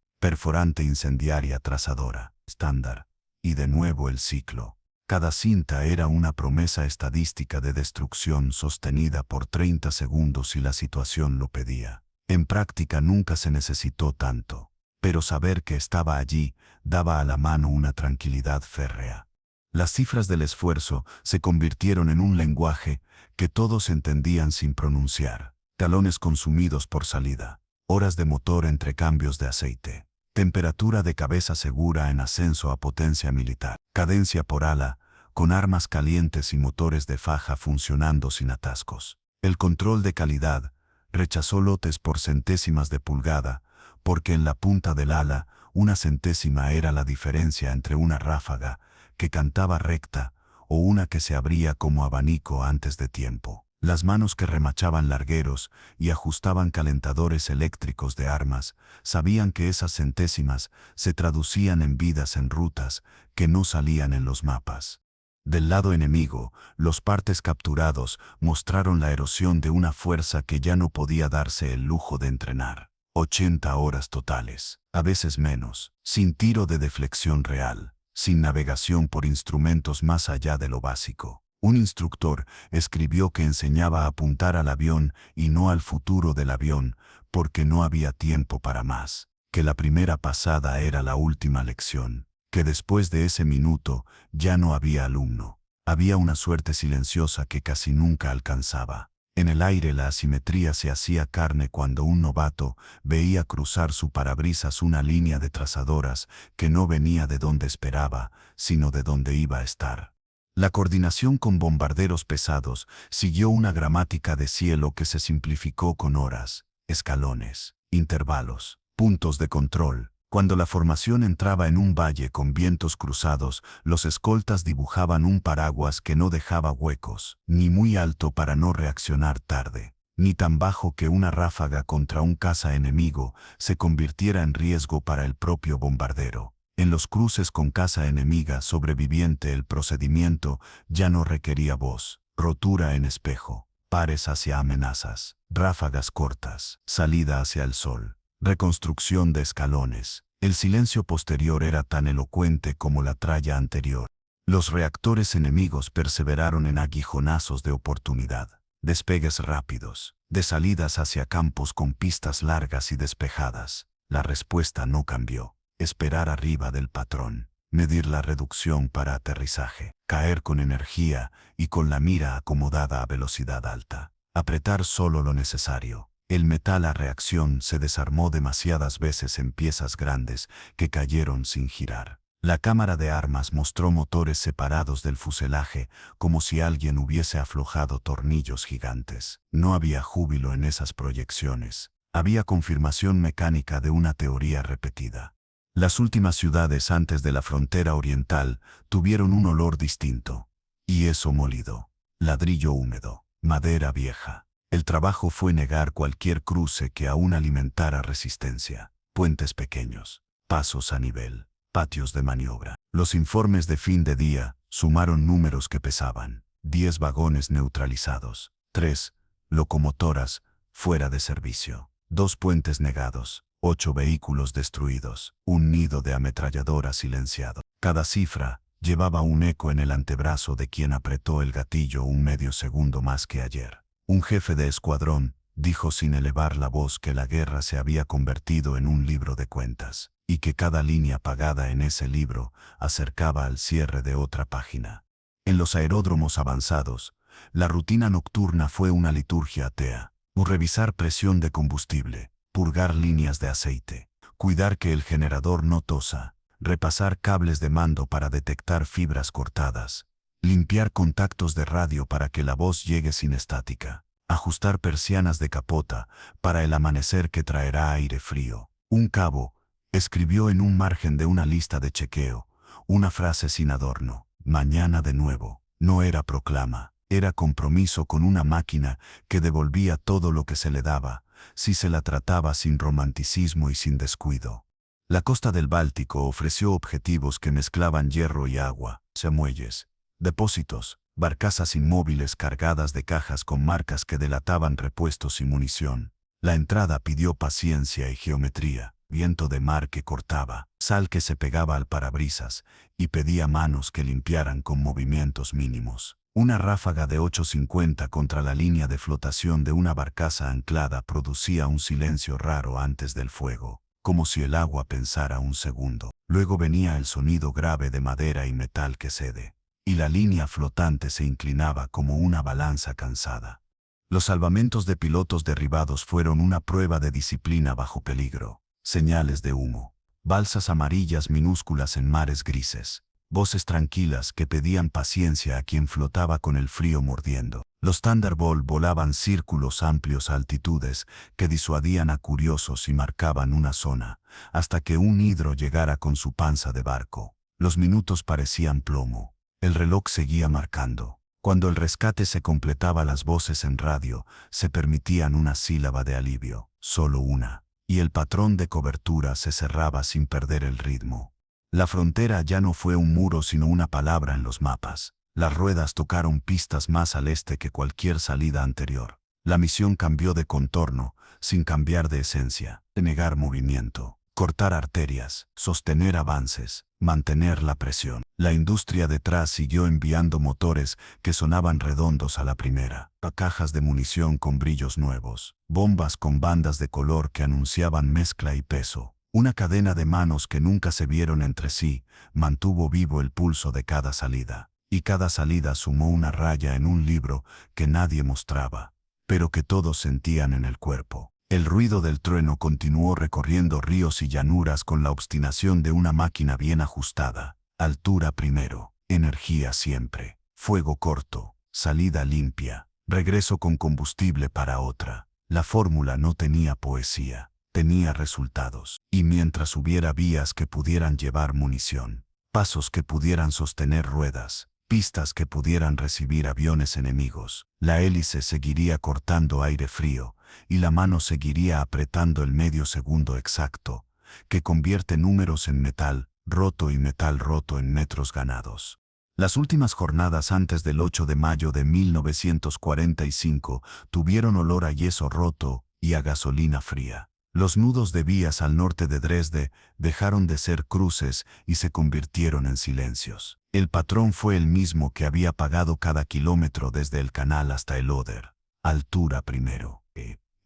trazadora, estándar. Y de nuevo el ciclo. Cada cinta era una promesa estadística de destrucción sostenida por 30 segundos si la situación lo pedía. En práctica nunca se necesitó tanto, pero saber que estaba allí daba a la mano una tranquilidad férrea. Las cifras del esfuerzo se convirtieron en un lenguaje que todos entendían sin pronunciar. Galones consumidos por salida, horas de motor entre cambios de aceite. Temperatura de cabeza segura en ascenso a potencia militar. Cadencia por ala, con armas calientes y motores de faja funcionando sin atascos. El control de calidad Rechazó lotes por centésimas de pulgada, porque en la punta del ala una centésima era la diferencia entre una ráfaga que cantaba recta o una que se abría como abanico antes de tiempo. Las manos que remachaban largueros y ajustaban calentadores eléctricos de armas sabían que esas centésimas se traducían en vidas en rutas que no salían en los mapas. Del lado enemigo, los partes capturados mostraron la erosión de una fuerza que ya no podía darse el lujo de entrenar. 80 horas totales, a veces menos, sin tiro de deflexión real, sin navegación por instrumentos más allá de lo básico. Un instructor escribió que enseñaba a apuntar al avión y no al futuro del avión, porque no había tiempo para más, que la primera pasada era la última lección, que después de ese minuto ya no había alumno. Había una suerte silenciosa que casi nunca alcanzaba. En el aire la asimetría se hacía carne cuando un novato veía cruzar su parabrisas una línea de trazadoras que no venía de donde esperaba, sino de donde iba a estar. La coordinación con bombarderos pesados siguió una gramática de cielo que se simplificó con horas, escalones, intervalos, puntos de control. Cuando la formación entraba en un valle con vientos cruzados, los escoltas dibujaban un paraguas que no dejaba huecos, ni muy alto para no reaccionar tarde, ni tan bajo que una ráfaga contra un caza enemigo se convirtiera en riesgo para el propio bombardero. En los cruces con caza enemiga sobreviviente el procedimiento ya no requería voz, rotura en espejo, pares hacia amenazas, ráfagas cortas, salida hacia el sol, reconstrucción de escalones. El silencio posterior era tan elocuente como la tralla anterior. Los reactores enemigos perseveraron en aguijonazos de oportunidad, despegues rápidos, de salidas hacia campos con pistas largas y despejadas. La respuesta no cambió. Esperar arriba del patrón, medir la reducción para aterrizaje, caer con energía y con la mira acomodada a velocidad alta, apretar solo lo necesario. El metal a reacción se desarmó demasiadas veces en piezas grandes que cayeron sin girar. La cámara de armas mostró motores separados del fuselaje como si alguien hubiese aflojado tornillos gigantes. No había júbilo en esas proyecciones. Había confirmación mecánica de una teoría repetida. Las últimas ciudades antes de la frontera oriental tuvieron un olor distinto. Yeso molido, ladrillo húmedo, madera vieja. El trabajo fue negar cualquier cruce que aún alimentara resistencia. Puentes pequeños, pasos a nivel, patios de maniobra. Los informes de fin de día sumaron números que pesaban. 10 vagones neutralizados, 3 locomotoras fuera de servicio, 2 puentes negados, 8 vehículos destruidos, un nido de ametralladora silenciado. Cada cifra llevaba un eco en el antebrazo de quien apretó el gatillo un medio segundo más que ayer. Un jefe de escuadrón dijo sin elevar la voz que la guerra se había convertido en un libro de cuentas, y que cada línea pagada en ese libro acercaba al cierre de otra página. En los aeródromos avanzados, la rutina nocturna fue una liturgia atea. Revisar presión de combustible, purgar líneas de aceite, cuidar que el generador no tosa, repasar cables de mando para detectar fibras cortadas, limpiar contactos de radio para que la voz llegue sin estática, ajustar persianas de capota para el amanecer que traerá aire frío. Un cabo escribió en un margen de una lista de chequeo una frase sin adorno: mañana de nuevo. No era proclama, era compromiso con una máquina que devolvía todo lo que se le daba, si se la trataba sin romanticismo y sin descuido. La costa del Báltico ofreció objetivos que mezclaban hierro y agua, muelles, depósitos, barcazas inmóviles cargadas de cajas con marcas que delataban repuestos y munición. La entrada pidió paciencia y geometría, viento de mar que cortaba, sal que se pegaba al parabrisas y pedía manos que limpiaran con movimientos mínimos. Una ráfaga de 850 contra la línea de flotación de una barcaza anclada producía un silencio raro antes del fuego, como si el agua pensara un segundo. Luego venía el sonido grave de madera y metal que cede, y la línea flotante se inclinaba como una balanza cansada. Los salvamentos de pilotos derribados fueron una prueba de disciplina bajo peligro. Señales de humo, balsas amarillas minúsculas en mares grises, voces tranquilas que pedían paciencia a quien flotaba con el frío mordiendo. Los Thunderbolt volaban círculos amplios a altitudes que disuadían a curiosos y marcaban una zona, hasta que un hidro llegara con su panza de barco. Los minutos parecían plomo. El reloj seguía marcando. Cuando el rescate se completaba, las voces en radio se permitían una sílaba de alivio, solo una, y el patrón de cobertura se cerraba sin perder el ritmo. La frontera ya no fue un muro sino una palabra en los mapas. Las ruedas tocaron pistas más al este que cualquier salida anterior. La misión cambió de contorno, sin cambiar de esencia, de negar movimiento, cortar arterias, sostener avances, mantener la presión. La industria detrás siguió enviando motores que sonaban redondos a la primera, cajas de munición con brillos nuevos, bombas con bandas de color que anunciaban mezcla y peso. Una cadena de manos que nunca se vieron entre sí mantuvo vivo el pulso de cada salida. Y cada salida sumó una raya en un libro que nadie mostraba, pero que todos sentían en el cuerpo. El ruido del trueno continuó recorriendo ríos y llanuras con la obstinación de una máquina bien ajustada. Altura primero, energía siempre, fuego corto, salida limpia, regreso con combustible para otra. La fórmula no tenía poesía, tenía resultados. Y mientras hubiera vías que pudieran llevar munición, pasos que pudieran sostener ruedas, pistas que pudieran recibir aviones enemigos, la hélice seguiría cortando aire frío y la mano seguiría apretando el medio segundo exacto, que convierte números en metal roto y metal roto en metros ganados. Las últimas jornadas antes del 8 de mayo de 1945 tuvieron olor a yeso roto y a gasolina fría. Los nudos de vías al norte de Dresde dejaron de ser cruces y se convirtieron en silencios. El patrón fue el mismo que había pagado cada kilómetro desde el canal hasta el Oder. Altura primero,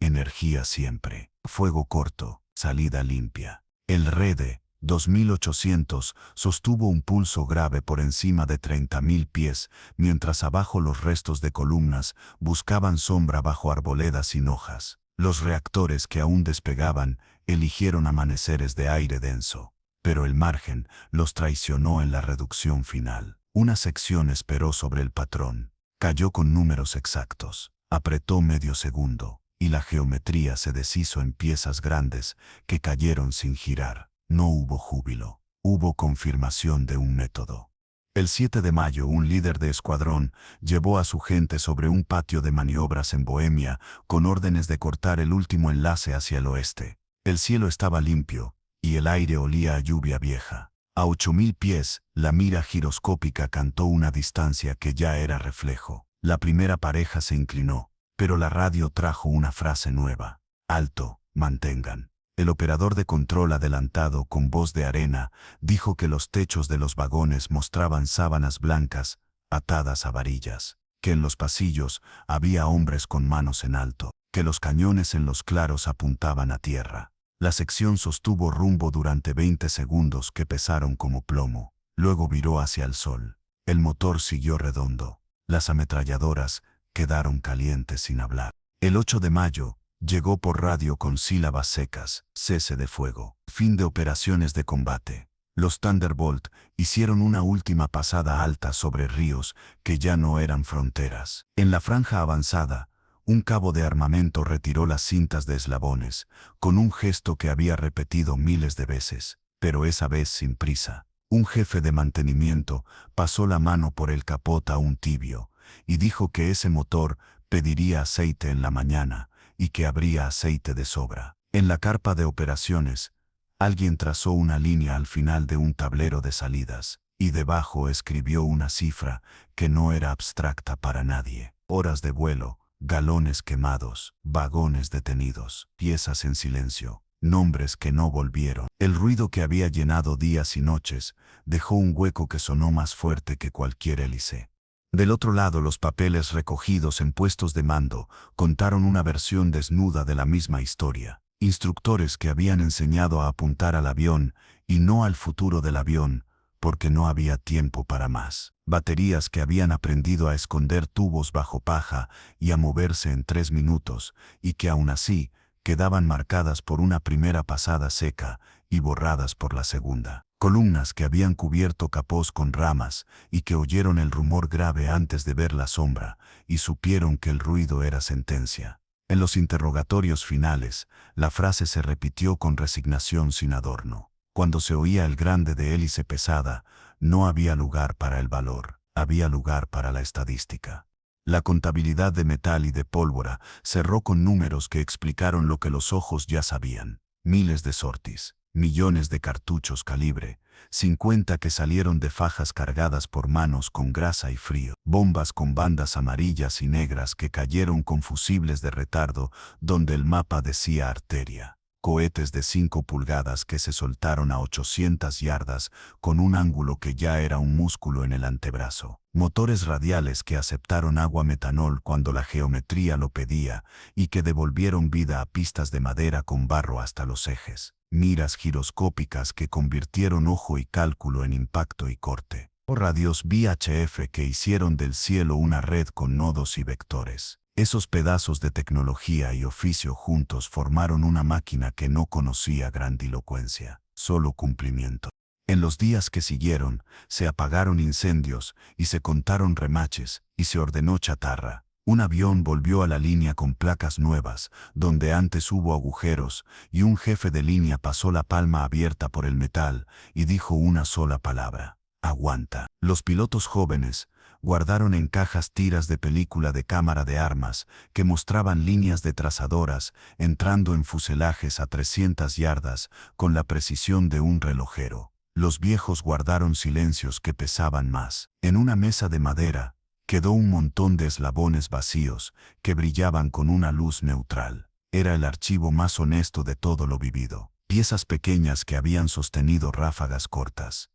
energía siempre, fuego corto, salida limpia. El Rede 2800 sostuvo un pulso grave por encima de 30.000 pies, mientras abajo los restos de columnas buscaban sombra bajo arboledas sin hojas. Los reactores que aún despegaban eligieron amaneceres de aire denso, pero el margen los traicionó en la reducción final. Una sección esperó sobre el patrón, cayó con números exactos, apretó medio segundo, y la geometría se deshizo en piezas grandes que cayeron sin girar. No hubo júbilo, hubo confirmación de un método. El 7 de mayo, un líder de escuadrón llevó a su gente sobre un patio de maniobras en Bohemia con órdenes de cortar el último enlace hacia el oeste. El cielo estaba limpio y el aire olía a lluvia vieja. A 8.000 pies, la mira giroscópica cantó una distancia que ya era reflejo. La primera pareja se inclinó, pero la radio trajo una frase nueva. Alto, mantengan. El operador de control adelantado con voz de arena dijo que los techos de los vagones mostraban sábanas blancas atadas a varillas, que en los pasillos había hombres con manos en alto, que los cañones en los claros apuntaban a tierra. La sección sostuvo rumbo durante 20 segundos que pesaron como plomo. Luego viró hacia el sol. El motor siguió redondo. Las ametralladoras quedaron calientes sin hablar. El 8 de mayo, llegó por radio con sílabas secas: cese de fuego, fin de operaciones de combate. Los Thunderbolt hicieron una última pasada alta sobre ríos que ya no eran fronteras. En la franja avanzada, un cabo de armamento retiró las cintas de eslabones, con un gesto que había repetido miles de veces, pero esa vez sin prisa. Un jefe de mantenimiento pasó la mano por el capot a un tibio y dijo que ese motor pediría aceite en la mañana, y que habría aceite de sobra. En la carpa de operaciones, alguien trazó una línea al final de un tablero de salidas, y debajo escribió una cifra que no era abstracta para nadie. Horas de vuelo, galones quemados, vagones detenidos, piezas en silencio, nombres que no volvieron. El ruido que había llenado días y noches dejó un hueco que sonó más fuerte que cualquier hélice. Del otro lado, los papeles recogidos en puestos de mando contaron una versión desnuda de la misma historia. Instructores que habían enseñado a apuntar al avión y no al futuro del avión, porque no había tiempo para más. Baterías que habían aprendido a esconder tubos bajo paja y a moverse en 3 minutos, y que aún así quedaban marcadas por una primera pasada seca y borradas por la segunda. columnas que habían cubierto capós con ramas y que oyeron el rumor grave antes de ver la sombra y supieron que el ruido era sentencia. En los interrogatorios finales, la frase se repitió con resignación sin adorno. Cuando se oía el grande de hélice pesada, no había lugar para el valor, había lugar para la estadística. La contabilidad de metal y de pólvora cerró con números que explicaron lo que los ojos ya sabían. Miles de sortis, millones de cartuchos calibre, 50 que salieron de fajas cargadas por manos con grasa y frío, bombas con bandas amarillas y negras que cayeron con fusibles de retardo donde el mapa decía arteria, cohetes de 5 pulgadas que se soltaron a 800 yardas con un ángulo que ya era un músculo en el antebrazo, motores radiales que aceptaron agua metanol cuando la geometría lo pedía y que devolvieron vida a pistas de madera con barro hasta los ejes, miras giroscópicas que convirtieron ojo y cálculo en impacto y corte, o radios VHF que hicieron del cielo una red con nodos y vectores. Esos pedazos de tecnología y oficio juntos formaron una máquina que no conocía grandilocuencia, solo cumplimiento. En los días que siguieron, se apagaron incendios y se contaron remaches y se ordenó chatarra. Un avión volvió a la línea con placas nuevas, donde antes hubo agujeros, y un jefe de línea pasó la palma abierta por el metal y dijo una sola palabra: aguanta. Los pilotos jóvenes guardaron en cajas tiras de película de cámara de armas que mostraban líneas de trazadoras entrando en fuselajes a 300 yardas con la precisión de un relojero. Los viejos guardaron silencios que pesaban más. En una mesa de madera quedó un montón de eslabones vacíos que brillaban con una luz neutral. Era el archivo más honesto de todo lo vivido. Piezas pequeñas que habían sostenido ráfagas cortas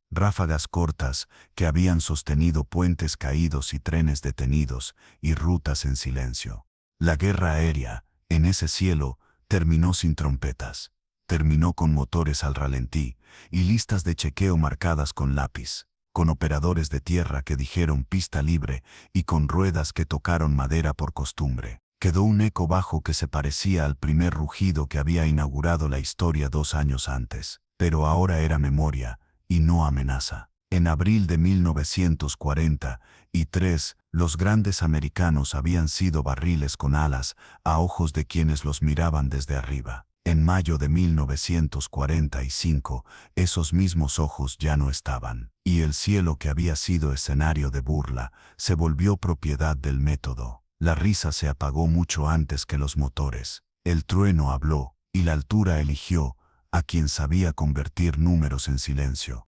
que habían sostenido puentes caídos y trenes detenidos y rutas en silencio. La guerra aérea, en ese cielo, terminó sin trompetas. Terminó con motores al ralentí y listas de chequeo marcadas con lápiz, con operadores de tierra que dijeron pista libre y con ruedas que tocaron madera por costumbre. Quedó un eco bajo que se parecía al primer rugido que había inaugurado la historia 2 años antes, pero ahora era memoria y no amenaza. En abril de 1943, los grandes americanos habían sido barriles con alas a ojos de quienes los miraban desde arriba. En mayo de 1945, esos mismos ojos ya no estaban, y el cielo que había sido escenario de burla se volvió propiedad del método. La risa se apagó mucho antes que los motores. El trueno habló, y la altura eligió a quien sabía convertir números en silencio.